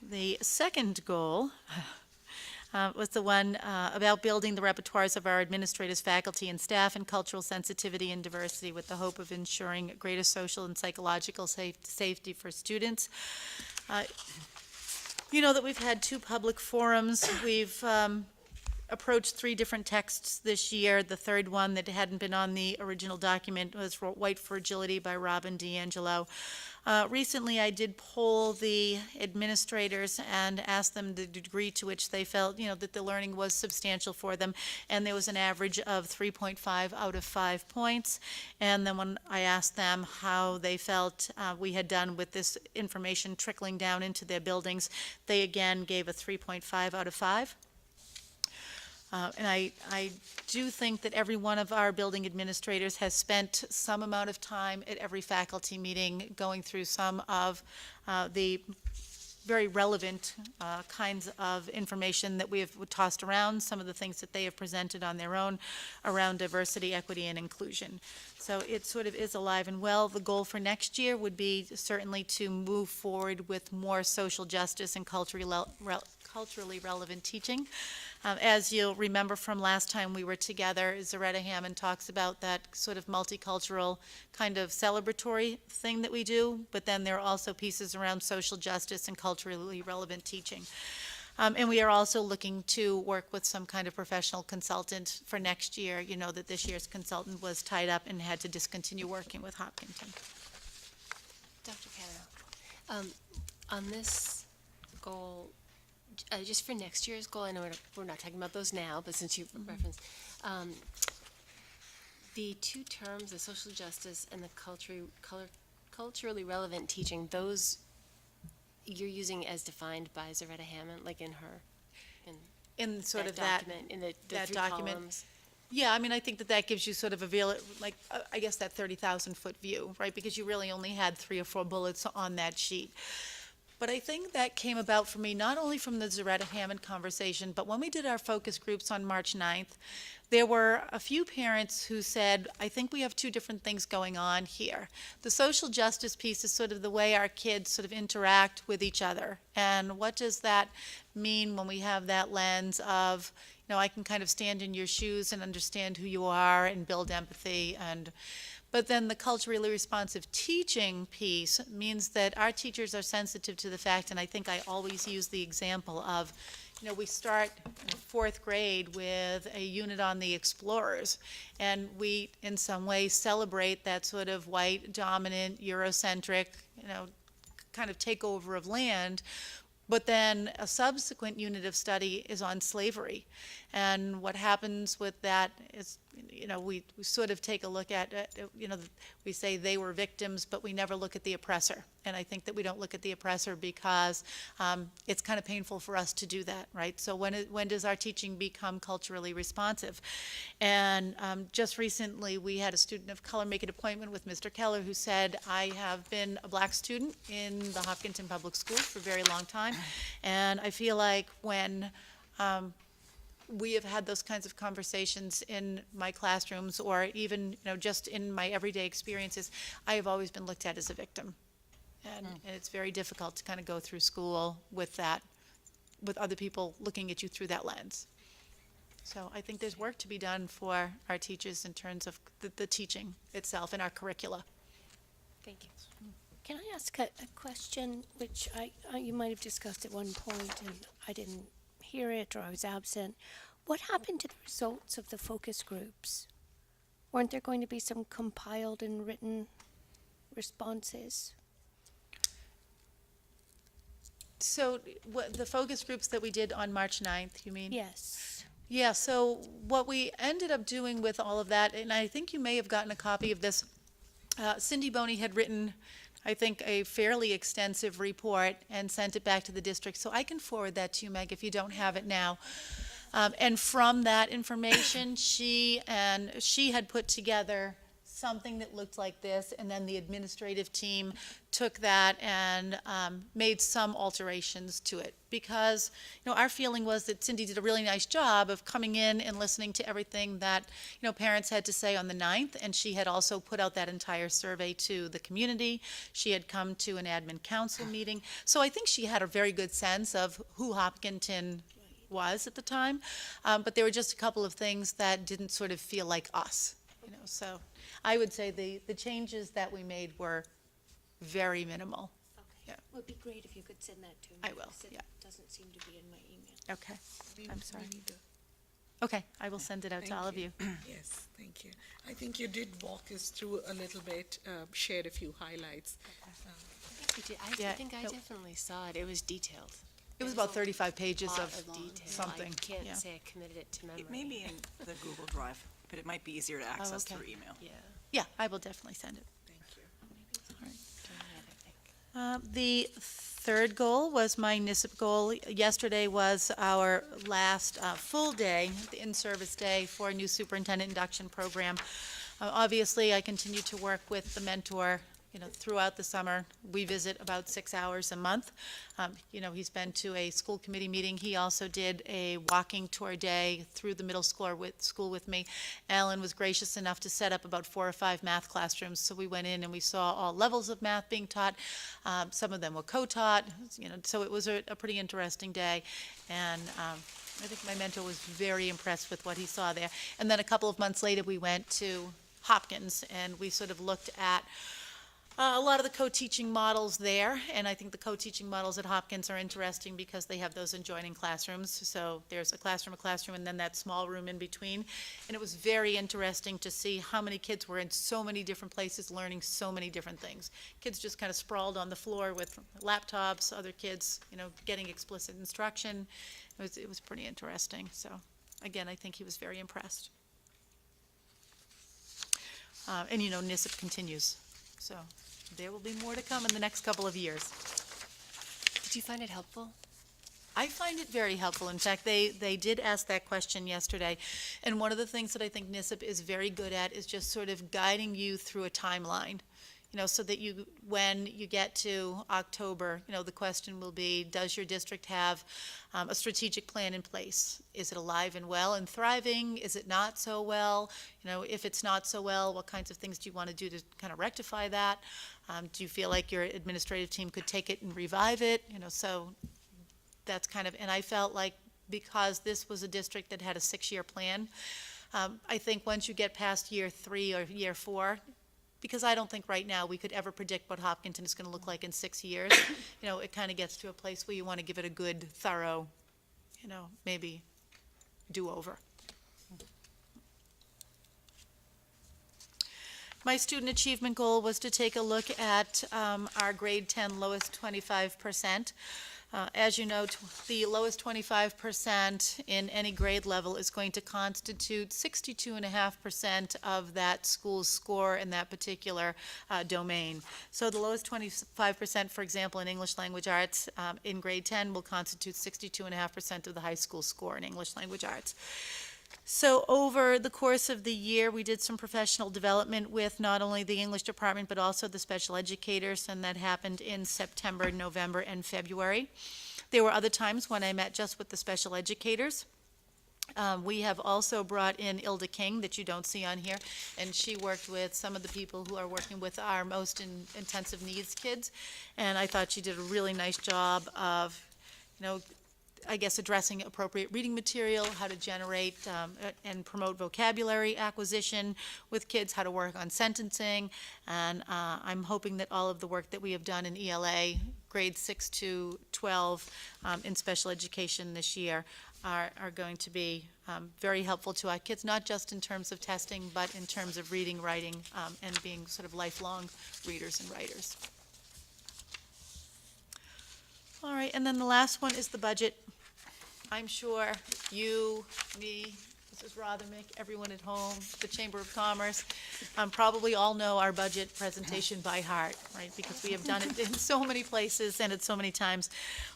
The second goal was the one about building the repertoires of our administrators, faculty, and staff in cultural sensitivity and diversity with the hope of ensuring greater social and psychological safety for students. You know that we've had 2 public forums. We've approached 3 different texts this year. The third one that hadn't been on the original document was White Fragility by Robin DiAngelo. Recently, I did poll the administrators and asked them the degree to which they felt, that the learning was substantial for them, and there was an average of 3.5 out of 5 points. And then when I asked them how they felt we had done with this information trickling down into their buildings, they again gave a 3.5 out of 5. And I do think that every one of our building administrators has spent some amount of time at every faculty meeting going through some of the very relevant kinds of information that we have tossed around, some of the things that they have presented on their own around diversity, equity, and inclusion. So it sort of is alive and well. The goal for next year would be certainly to move forward with more social justice and culturally relevant teaching. As you'll remember from last time we were together, Zaretta Hammond talks about that sort of multicultural kind of celebratory thing that we do, but then there are also pieces around social justice and culturally relevant teaching. And we are also looking to work with some kind of professional consultant for next year. You know that this year's consultant was tied up and had to discontinue working with Hopkinton. Dr. Cano, on this goal, just for next year's goal, I know we're not talking about those now, but since you referenced, the two terms, the social justice and the culturally relevant teaching, those you're using as defined by Zaretta Hammond, like in her, In sort of that document, in the that three document. columns. Yeah, I mean, I think that that gives you sort of I guess that 30,000-foot view, right? Because you really only had 3 or 4 bullets on that sheet. But I think that came about for me not only from the Zaretta Hammond conversation, but when we did our focus groups on March 9th, there were a few parents who said, I think we have 2 different things going on here. The social justice piece is sort of the way our kids sort of interact with each other. And what does that mean when we have that lens of, you know, I can kind of stand in your shoes and understand who you are and build empathy. But then the culturally responsive teaching piece means that our teachers are sensitive to the fact, and I think I always use the example of, you know, we start in 4th grade with a unit on the explorers, and we in some way celebrate that sort of white, dominant, Eurocentric, you know, kind of takeover of land. But then a subsequent unit of study is on slavery. And what happens with that is, you know, we sort of take a look at, you know, we say they were victims, but we never look at the oppressor. And I think that we don't look at the oppressor because it's kind of painful for us to do that, right? So when does our teaching become culturally responsive? And just recently, we had a student of color make an appointment with Mr. Keller who said, I have been a black student in the Hopkinton Public Schools for a very long time. And I feel like when we have had those kinds of conversations in my classrooms or even, you know, just in my everyday experiences, I have always been looked at as a victim. And it's very difficult to kind of go through school with that, with other people looking at you through that lens. So I think there's work to be done for our teachers in terms of the teaching itself and our curricula. Thank you. Can I ask a question, which you might have discussed at one point and I didn't hear it or I was absent? What happened to the results of the focus groups? Weren't there going to be some compiled and written responses? So the focus groups that we did on March 9th, you mean? Yes. Yeah, so what we ended up doing with all of that, and I think you may have gotten a copy of this, Cindy Boney had written, I think, a fairly extensive report and sent it back to the district. So I can forward that to you, Meg, if you don't have it now. And from that information, she had put together something that looked like this, and then the administrative team took that and made some alterations to it. Because, you know, our feeling was that Cindy did a really nice job of coming in and listening to everything that, you know, parents had to say on the 9th, and she had also put out that entire survey to the community. She had come to an admin council meeting. So I think she had a very good sense of who Hopkinton was at the time. But there were just a couple of things that didn't sort of feel like us, you know, so I would say the changes that we made were very minimal. Okay. Yeah. It would be great if you could send that to me. I will, because yeah. It doesn't seem to be in my email. Okay, We- I'm sorry. we need a- Okay, I will send it out to Thank all of you. Yes, thank you. I think you did walk us through a little bit, shared a few highlights. You did. I Yeah, think I no. definitely saw it. It was detailed. It was about 35 pages Lot of detail. something, I can't yeah. say I committed it to memory. It may be in the Google Drive, but it might be easier to access okay. through email. Yeah. Yeah, I will definitely send it. Thank you. Doing it, I think. The third goal was my NISP goal. Yesterday was our last full day, the in-service day for a new superintendent induction program. Obviously, I continue to work with the mentor, throughout the summer. We visit about 6 hours a month. He's been to a school committee meeting. He also did a walking tour day through the middle school with me. Alan was gracious enough to set up about 4 or 5 math classrooms. So we went in and we saw all levels of math being taught. Some of them were co-taught, so it was a pretty interesting day. And I think my mentor was very impressed with what he saw there. And then a couple of months later, we went to Hopkins and we sort of looked at a lot of the co-teaching models there, and I think the co-teaching models at Hopkins are interesting because they have those adjoining classrooms. So there's a classroom, and then that small room in between. And it was very interesting to see how many kids were in so many different places learning so many different things. Kids just kind of sprawled on the floor with laptops, other kids, getting explicit instruction. It was pretty interesting. So again, I think he was very impressed. And NISP continues. So there will be more to come in the next couple of years. Did you find it helpful? I find it very helpful. In fact, they did ask that question yesterday. And one of the things that I think NISP is very good at is just sort of guiding you through a timeline. So that when you get to October, the question will be, does your district have a strategic plan in place? Is it alive and well and thriving? Is it not so well? If it's not so well, what kinds of things do you want to do to kind of rectify that? Do you feel like your administrative team could take it and revive it? So that's kind of, and I felt like because this was a district that had a 6-year plan, I think once you get past year 3 or year 4, because I don't think right now we could ever predict what Hopkinton is going to look like in 6 years. It kind of gets to a place where you want to give it a good, thorough, maybe do-over. My student achievement goal was to take a look at our grade 10 lowest 25%. As you know, the lowest 25% in any grade level is going to constitute 62.5% of that school's score in that particular domain. So the lowest 25%, for example, in English language arts in grade 10 will constitute 62.5% of the high school score in English language arts. So over the course of the year, we did some professional development with not only the English department, but also the special educators, and that happened in September, November, and February. There were other times when I met just with the special educators. We have also brought in Ilda King, that you don't see on here, and she worked with some of the people who are working with our most intensive needs kids, and I thought she did a really nice job of, I guess, addressing appropriate reading material, how to generate and promote vocabulary acquisition with kids, how to work on sentencing, and I'm hoping that all of the work that we have done in ELA, grades 6 to 12 in special education this year are going to be very helpful to our kids, not just in terms of testing, but in terms of reading, writing, and being sort of lifelong readers and writers. All right, and then the last one is the budget. I'm sure you, me, Mrs. Rothermick, everyone at home, the Chamber of Commerce, probably all know our budget presentation by heart, right? Because we have done it in so many places and at so many times.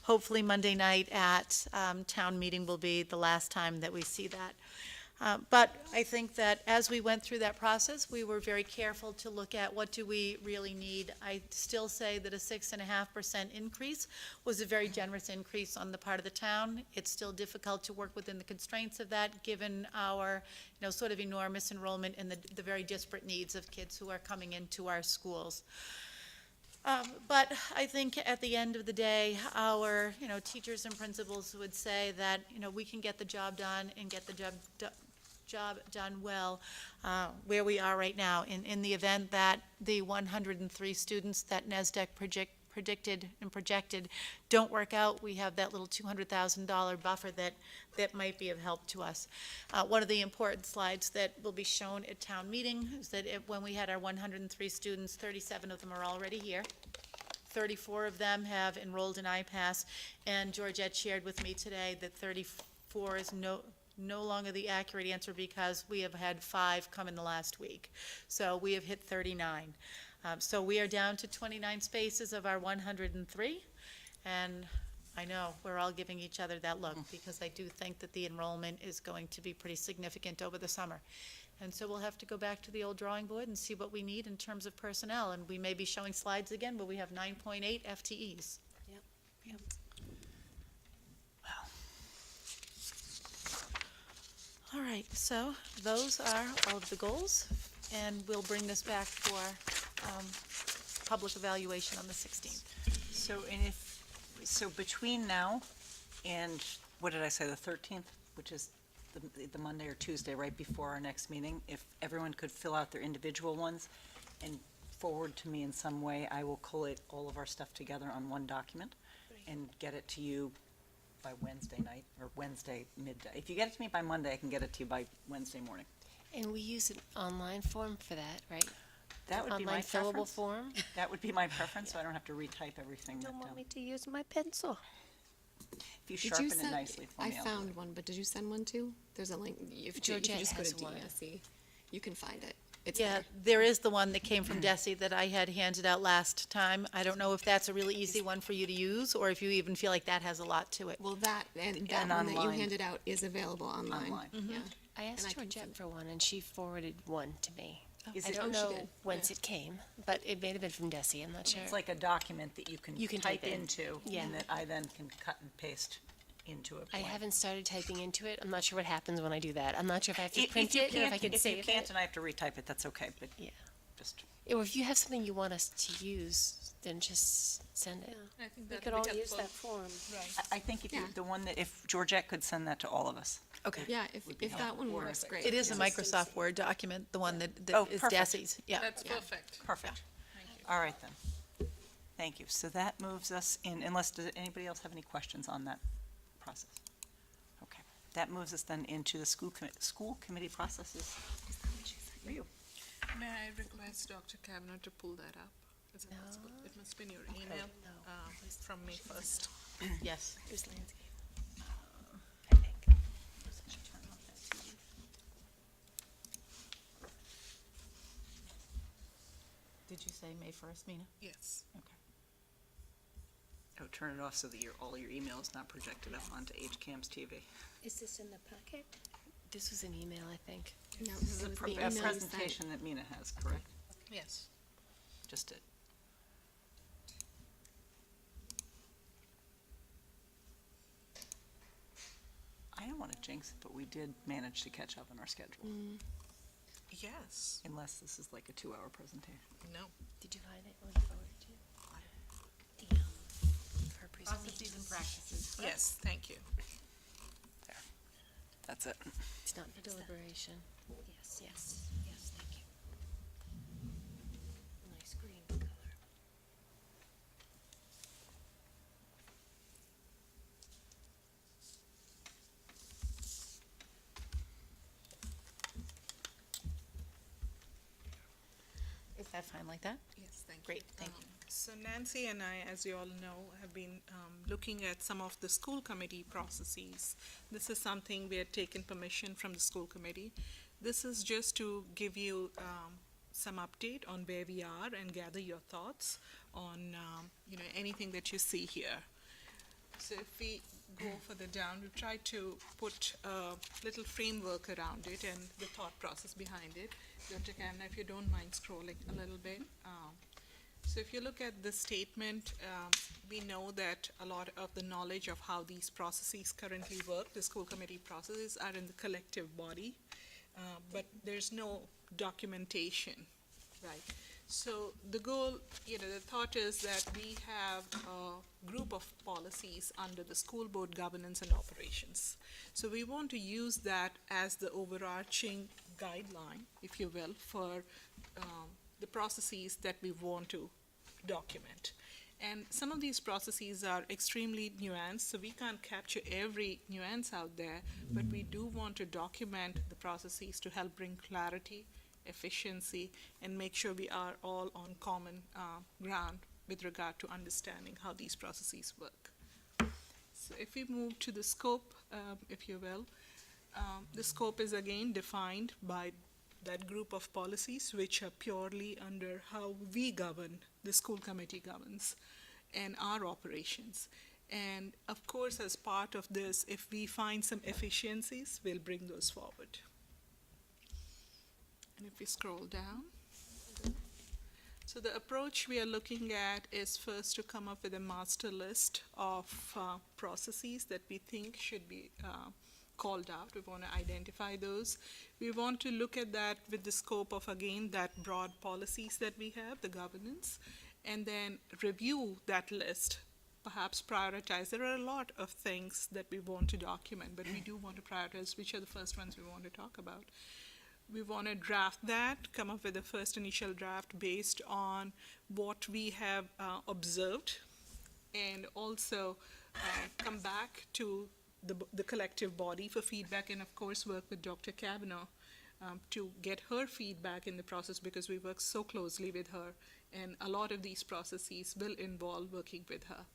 Hopefully Monday night at town meeting will be the last time that we see that. But I think that as we went through that process, we were very careful to look at what do we really need. I still say that a 6.5% increase was a very generous increase on the part of the town. It's still difficult to work within the constraints of that, given our, sort of enormous enrollment and the very disparate needs of kids who are coming into our schools. But I think at the end of the day, our, teachers and principals would say that, we can get the job done and get the job done well where we are right now. In the event that the 103 students that NASDAQ predicted and projected don't work out, we have that little $200,000 buffer that might be of help to us. One of the important slides that will be shown at town meeting is that when we had our 103 students, 37 of them are already here. 34 of them have enrolled in IPASS, and Georgette shared with me today that 34 is no longer the accurate answer because we have had 5 come in the last week. So we have hit 39. So we are down to 29 spaces of our 103. And I know, we're all giving each other that look, because I do think that the enrollment is going to be pretty significant over the summer. And so we'll have to go back to the old drawing board and see what we need in terms of personnel, and we may be showing slides again, but we have 9.8 FTEs. Yep. All right, so those are all of the goals, and we'll bring this back for public evaluation on the 16th. So between now and, what did I say, the 13th, which is the Monday or Tuesday right before our next meeting, if everyone could fill out their individual ones and forward to me in some way, I will collate all of our stuff together on one document and get it to you by Wednesday night or Wednesday midday. If you get it to me by Monday, I can get it to you by Wednesday morning. And we use an online form for that, right? That would be my Online fillable preference. form? That would be my preference, so I don't have to retype everything. Don't that, want me to use my pencil. If you Did sharpen you it send? nicely for I me, I'll do it. found one, but did you send one too? There's a link. If you Georgette just go to has one. DSE, you can find it. It's Yeah, there. there is the one that came from Desi that I had handed out last time. I don't know if that's a really easy one for you to use, or if you even feel like that has a lot to it. Well, that and that And one that you online. handed out is available online. Online. Yeah. I asked And I can Georgette send- for one, and she forwarded one to me. Is I it- don't she know did, whence yeah. it came, but it may have been from Desi, I'm not sure. It's like a document that you can type type in. into, Yeah. and that I then can cut and paste into a I blank. haven't started typing into it. I'm not sure what happens when I do that. I'm not sure if I have to If print you it or if I can't- can save If you can't it. and I have to retype it, that's okay, but Yeah. just, Or if you have something you want us to use, then just send it. I think We that could would all be use helpful. that form. Right. I think if you, Yeah. the one that, if Georgette could send that to all of us. Okay. Yeah, if Would be that one helpful. works, great. It is a Yeah. Microsoft Word document, the one that Oh, is perfect. Desi's. Yeah. That's Yeah. perfect. Perfect. Thank you. All right then. Thank you. So that moves us in, unless, does anybody else have any questions on that process? Okay. That moves us then into the school committee processes. Review. May I request Dr. Kavanaugh to pull that up? Is it possible? It must be in your email from May 1st. Yes. It was landscape. I think. Turn off that TV. Did you say May 1st, Mina? Yes. Okay. Oh, turn it off so that all your email is not projected up onto HCAM's TV. Is this in the packet? This was an email, I think. No, This is it a was pre- the a email you sent. presentation that Mina has, correct? Yes. Just it. I don't want to jinx it, but we did manage to catch up on our schedule, Yes. unless this is like a 2-hour presentation. No. Did you find it? Want to forward it to you? The, her presentation. Processes and practices. Yes, thank you. That's it. It's not for deliberation. Yes, yes, yes, thank you. Nice green color. Is that fine like that? Yes, thank you. Great, thank you. So Nancy and I, as you all know, have been looking at some of the school committee processes. This is something we had taken permission from the school committee. This is just to give you some update on where we are and gather your thoughts on, anything that you see here. So if we go further down, we've tried to put a little framework around it and the thought process behind it. Dr. Kavanaugh, if you don't mind scrolling a little bit. So if you look at this statement, we know that a lot of the knowledge of how these processes currently work, the school committee processes, are in the collective body, but there's no documentation, right? So the goal, the thought is that we have a group of policies under the school board governance and operations. So we want to use that as the overarching guideline, if you will, for the processes that we want to document. And some of these processes are extremely nuanced, so we can't capture every nuance out there, but we do want to document the processes to help bring clarity, efficiency, and make sure we are all on common ground with regard to understanding how these processes work. So if we move to the scope, if you will, the scope is again defined by that group of policies which are purely under how we govern, the school committee governs. and our operations. And of course, as part of this, if we find some efficiencies, we'll bring those forward. And if we scroll down, so the approach we are looking at is first to come up with a master list of processes that we think should be called out. We want to identify those. We want to look at that with the scope of, again, that broad policies that we have, the governance, and then review that list, perhaps prioritize. There are a lot of things that we want to document, but we do want to prioritize which are the first ones we want to talk about. We want to draft that, come up with a first initial draft based on what we have observed, and also come back to the collective body for feedback, and of course work with Dr. Kavanaugh to get her feedback in the process, because we work so closely with her, and a lot of these processes will involve working with her.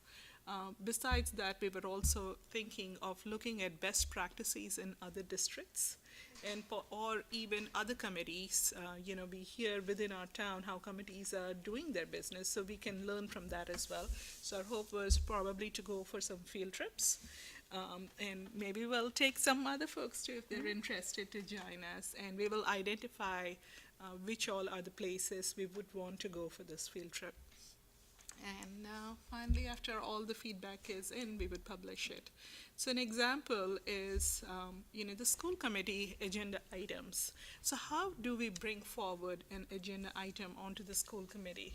Besides that, we were also thinking of looking at best practices in other districts, and or even other committees. We hear within our town how committees are doing their business, so we can learn from that as well. So our hope was probably to go for some field trips, and maybe we'll take some other folks too if they're interested to join us, and we will identify which all are the places we would want to go for this field trip. And finally, after all the feedback is in, we would publish it. So an example is, the school committee agenda items. So how do we bring forward an agenda item onto the school committee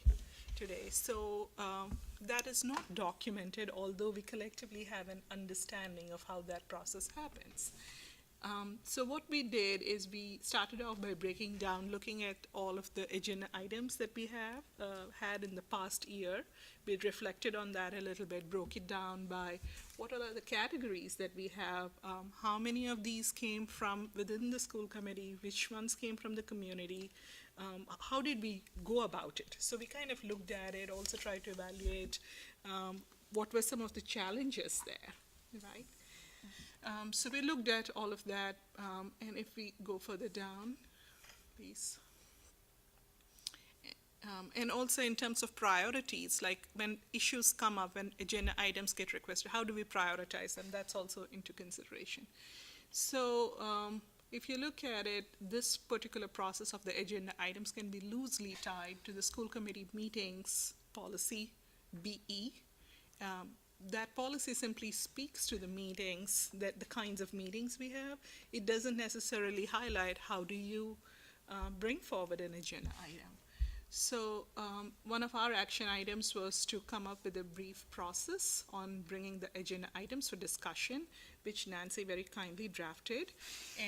today? So that is not documented, although we collectively have an understanding of how that process happens. So what we did is we started off by breaking down, looking at all of the agenda items that we have had in the past year. We reflected on that a little bit, broke it down by what are the categories that we have, how many of these came from within the school committee, which ones came from the community, how did we go about it? So we kind of looked at it, also tried to evaluate what were some of the challenges there, right? So we looked at all of that, and if we go further down, please. And also in terms of priorities, like when issues come up, when agenda items get requested, how do we prioritize them? That's also into consideration. So if you look at it, this particular process of the agenda items can be loosely tied to the school committee meetings policy, BE. That policy simply speaks to the meetings, that the kinds of meetings we have. It doesn't necessarily highlight how do you bring forward an agenda item. So one of our action items was to come up with a brief process on bringing the agenda items for discussion, which Nancy very kindly drafted.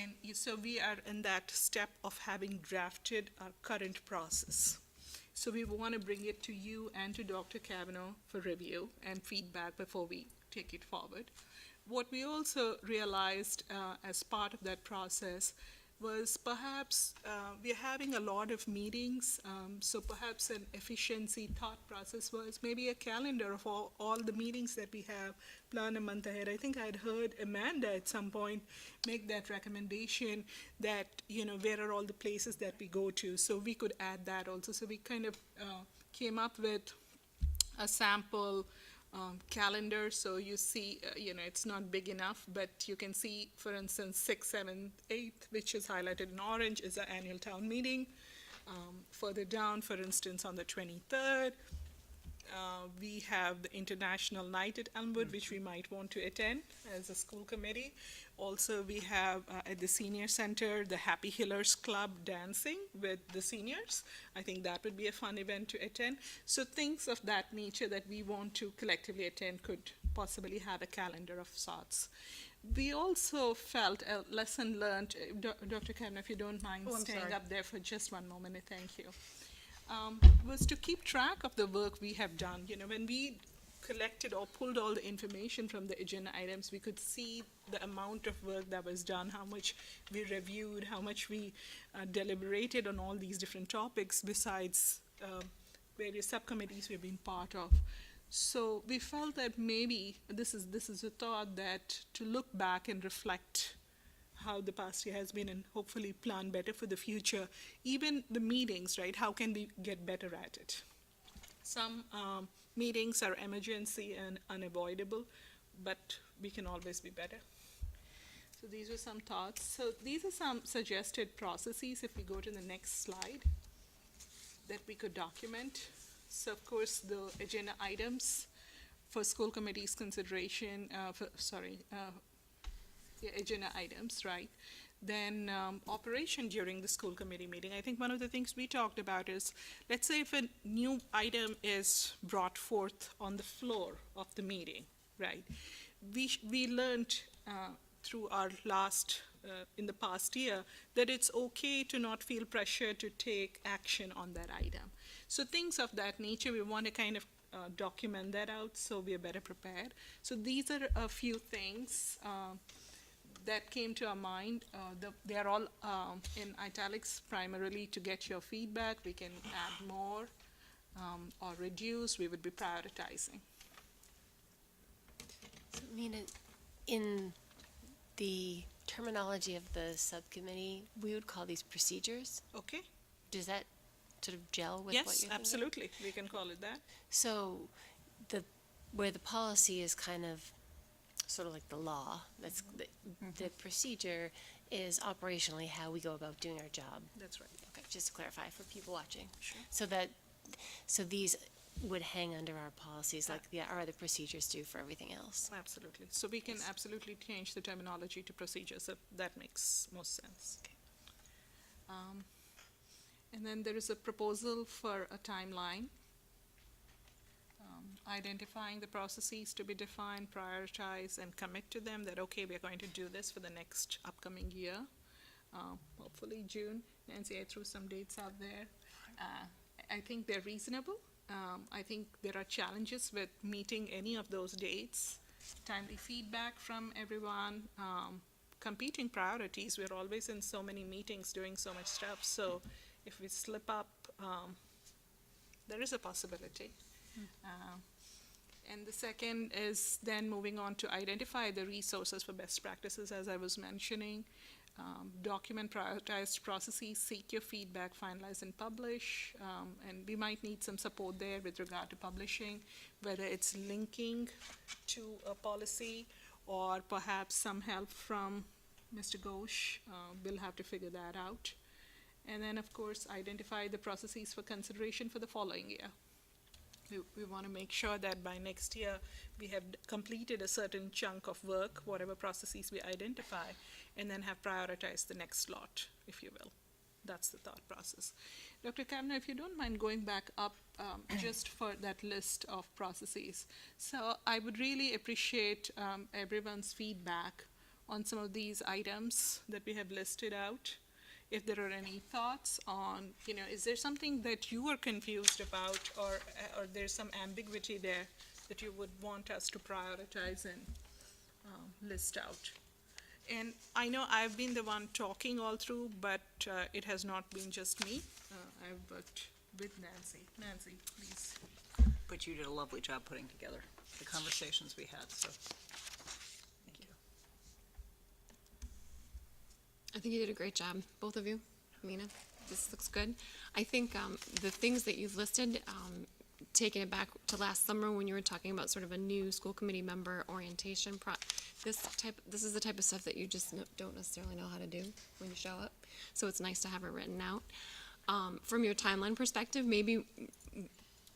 And so we are in that step of having drafted our current process. So we want to bring it to you and to Dr. Kavanaugh for review and feedback before we take it forward. What we also realized as part of that process was perhaps we're having a lot of meetings, so perhaps an efficiency thought process was maybe a calendar of all the meetings that we have, plan a month ahead. I think I'd heard Amanda at some point make that recommendation that, where are all the places that we go to, so we could add that also. So we kind of came up with a sample calendar. So you see, it's not big enough, but you can see, for instance, 6th, 7th, 8th, which is highlighted in orange, is our annual town meeting. Further down, for instance, on the 23rd, we have the International Night at Elmwood, which we might want to attend as a school committee. Also, we have at the Senior Center, the Happy Healers Club dancing with the seniors. I think that would be a fun event to attend. So things of that nature that we want to collectively attend could possibly have a calendar of sorts. We also felt a lesson learned, Dr. Kavanaugh, if you don't mind staying up there for just one moment, thank you. Was to keep track of the work we have done. When we collected or pulled all the information from the agenda items, we could see the amount of work that was done, how much we reviewed, how much we deliberated on all these different topics besides various subcommittees we've been part of. So we felt that maybe this is a thought that to look back and reflect how the past year has been and hopefully plan better for the future. Even the meetings, right? How can we get better at it? Some meetings are emergency and unavoidable, but we can always be better. So these are some thoughts. So these are some suggested processes, if we go to the next slide, that we could document. So of course, the agenda items for school committee's consideration, agenda items, right? Then operation during the school committee meeting. I think one of the things we talked about is, let's say if a new item is brought forth on the floor of the meeting, right? We learned through our in the past year, that it's okay to not feel pressure to take action on that item. So things of that nature, we want to kind of document that out so we are better prepared. So these are a few things that came to our mind. They are all in italics primarily to get your feedback. We can add more or reduce. We would be prioritizing. So, Mina, in the terminology of the subcommittee, we would call these procedures. Okay? Does that sort of gel with what you're Yes, thinking? absolutely. We can call it that. So, where the policy is kind of sort of like the law, that's the procedure is operationally how we go about doing our job. That's right. Okay, just to clarify for people watching. Sure. So these would hang under our policies like our other procedures do for everything else. Absolutely. So we can absolutely change the terminology to procedures. That makes most sense. Okay. And then there is a proposal for a timeline. Identifying the processes to be defined, prioritize, and commit to them that, okay, we're going to do this for the next upcoming year, hopefully June. Nancy, I threw some dates out there. I think they're reasonable. I think there are challenges with meeting any of those dates. Timely feedback from everyone, competing priorities. We're always in so many meetings doing so much stuff, so if we slip up, there is a possibility. And the second is then moving on to identify the resources for best practices, as I was mentioning. Document prioritized processes, seek your feedback, finalize and publish. And we might need some support there with regard to publishing, whether it's linking to a policy or perhaps some help from Mr. Ghosh. We'll have to figure that out. And then, of course, identify the processes for consideration for the following year. We want to make sure that by next year we have completed a certain chunk of work, whatever processes we identify, and then have prioritized the next lot, if you will. That's the thought process. Dr. Kavanaugh, if you don't mind going back up just for that list of processes. So I would really appreciate everyone's feedback on some of these items that we have listed out. If there are any thoughts on, is there something that you are confused about, or there's some ambiguity there that you would want us to prioritize and list out? And I know I've been the one talking all through, but it has not been just me. I've worked with Nancy. Nancy, please. But you did a lovely job putting together the conversations we had, so thank you. I think you did a great job, both of you. Mina, this looks good. I think the things that you've listed, taking it back to last summer when you were talking about sort of a new school committee member orientation, this is the type of stuff that you just don't necessarily know how to do when you show up. So it's nice to have it written out. From your timeline perspective, maybe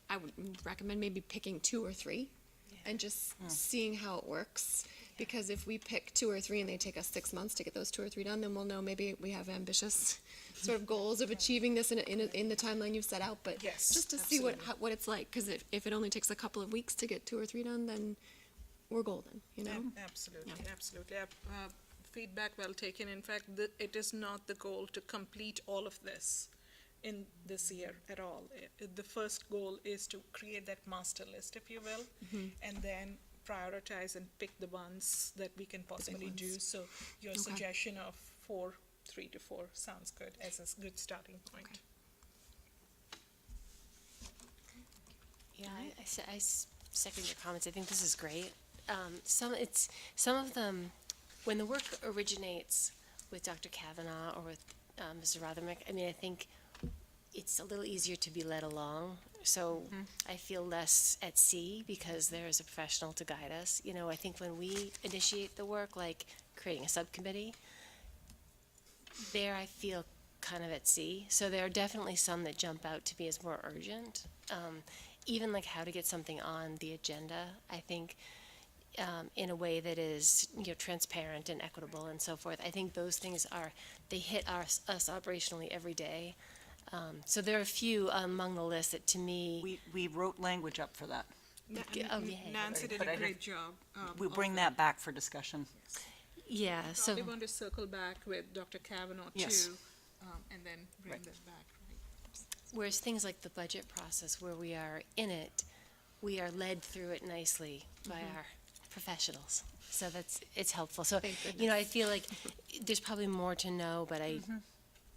I would recommend maybe picking 2 or 3 and just seeing how it works. Because if we pick 2 or 3 and they take us 6 months to get those 2 or 3 done, then we'll know maybe we have ambitious sort of goals of achieving this in the timeline you've set out. But Yes, just to absolutely. see what it's like, because if it only takes a couple of weeks to get 2 or 3 done, then we're golden, Absolutely, Yeah. absolutely. Feedback well taken. In fact, it is not the goal to complete all of this in this year at all. The first goal is to create that master list, if you will, and then prioritize and pick the ones that we can possibly do. So your suggestion of 3 to 4 sounds good as a good starting point. Okay. Yeah, I second your comments. I think this is great. Some of them, when the work originates with Dr. Kavanaugh or with Mr. Rothermick, I mean, I think it's a little easier to be led along So I feel less at sea because there is a professional to guide us. You know, I think when we initiate the work, like creating a subcommittee, there I feel kind of at sea. So there are definitely some that jump out to me as more urgent. Even like how to get something on the agenda, I think, in a way that is, you know, transparent and equitable and so forth. I think those things they hit us operationally every day. So there are a few among the list that to me, We wrote language up for that. oh, yeah. Nancy did But a I great job. We'll of bring that back for discussion. Yeah, so, Probably want to circle back with Dr. Kavanaugh Yes. too, and then bring Right. that back, right? whereas things like the budget process where we are in it, we are led through it nicely by our professionals. So it's helpful. So, Thank you know, I feel like there's probably more to know, but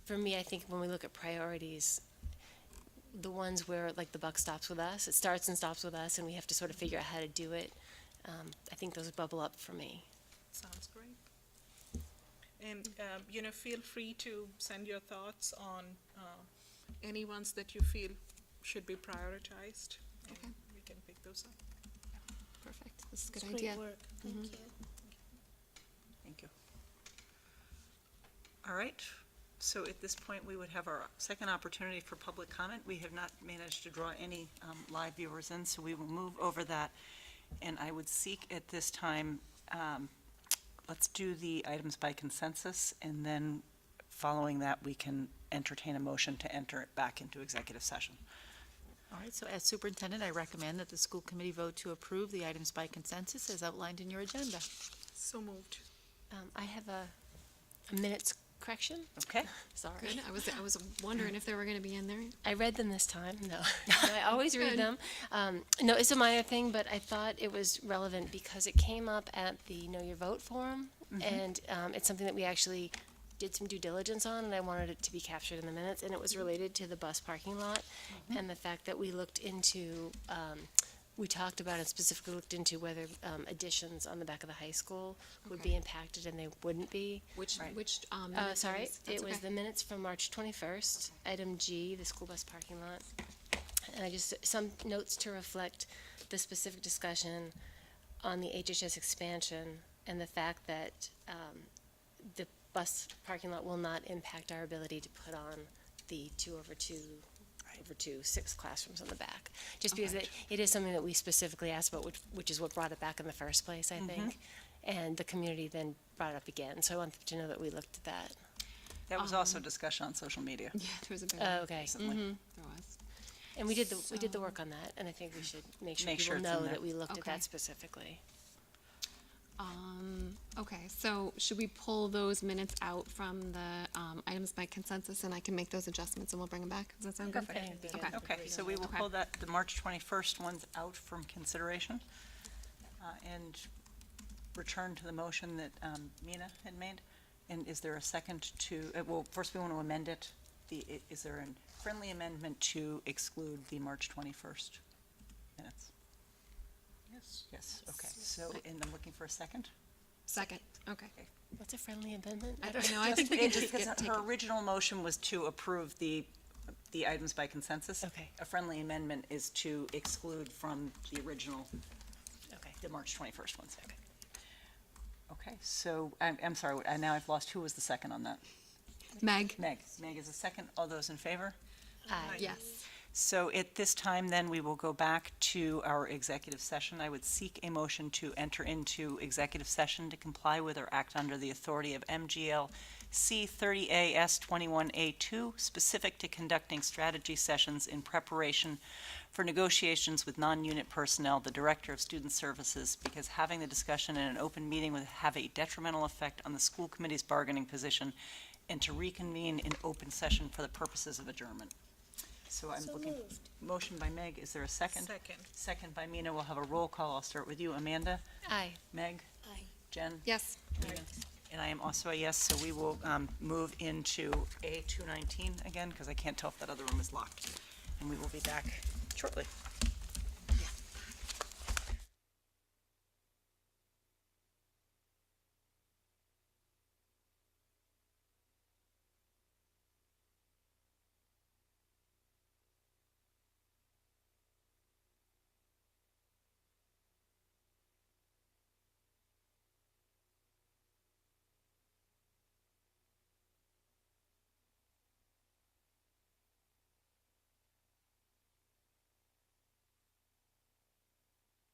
for me, I think when we look at priorities, the ones where like the buck stops with us, it starts and stops with us, and we have to sort of figure out how to do it. I think those bubble up for me. Sounds great. And, you know, feel free to send your thoughts on any ones that you feel should be prioritized. And Okay. we can pick those up. Perfect. This is a It's good great idea. work. Thank you. Thank you. All right, so at this point, we would have our second opportunity for public comment. We have not managed to draw any live viewers in, so we will move over that. And I would seek at this time, let's do the items by consensus, and then following that, we can entertain a motion to enter it back into executive session. All right, so as superintendent, I recommend that the school committee vote to approve the items by consensus as outlined in your agenda. So moved. I have a minutes correction. Okay? Sorry. Good. I was wondering if they were going to be in there. I read them this time. No, No, I always read Good. them. No, it's a minor thing, but I thought it was relevant because it came up at the Know Your Vote forum, and it's something that we actually did some due diligence on, and I wanted it to be captured in the minutes, and it was related to the bus parking lot and the fact that we looked into, we talked about and specifically looked into whether additions on the back of the high school would be Okay. impacted, and they wouldn't be. Which minutes are Sorry, these? That's it was okay. the minutes from March 21st, item G, the school bus parking lot. And I just, some notes to reflect the specific discussion on the HHS expansion and the fact that the bus parking lot will not impact our ability to put on the 2/2 6 classrooms on the back. Just because it is something that we specifically asked about, which is what brought it back in the first place, I think. And the community then brought it up again, so I want them to know that we looked at that. That was also discussion on social media Yeah, there was a bit. Okay. recently. There was. And we did the work on that, and I think we should make sure Make sure people it's in know there. that we looked at Okay. that specifically. Okay, so should we pull those minutes out from the items by consensus, and I can make those adjustments, and we'll bring them back? Does that sound good? I think that'd be Okay. good. Okay, so we will Okay. pull that, the March 21st ones out from consideration, and return to the motion that Mina had made. And is there a second to, well, first we want to amend it. Is there a friendly amendment to exclude the March 21st minutes? Yes. Yes, okay. So, and I'm looking for a second. Second, okay. What's a friendly amendment? I don't know, I think we can just Because take her it. original motion was to approve the items by consensus. Okay. A friendly amendment is to exclude from the original, Okay. the March 21st ones. Okay. Okay, so, I'm sorry, now I've lost, who was the second on that? Meg? Meg. Meg is the second. All those in favor? Aye. Yes. So at this time, then, we will go back to our executive session. I would seek a motion to enter into executive session to comply with or act under the authority of MGL C 30A S 21A2, specific to conducting strategy sessions in preparation for negotiations with non-unit personnel, the Director of Student Services, because having the discussion in an open meeting would have a detrimental effect on the school committee's bargaining position, and to reconvene in open session for the purposes of adjournment. So I'm So looking, moved. motion by Meg, is there a second? Second. Second by Mina, we'll have a roll call, I'll start with you, Amanda, Aye. Meg, Aye. Jen, Yes. Mina, and I am also a yes, so we will move into A219 again, because I can't tell if that other room is locked, and we will be back shortly.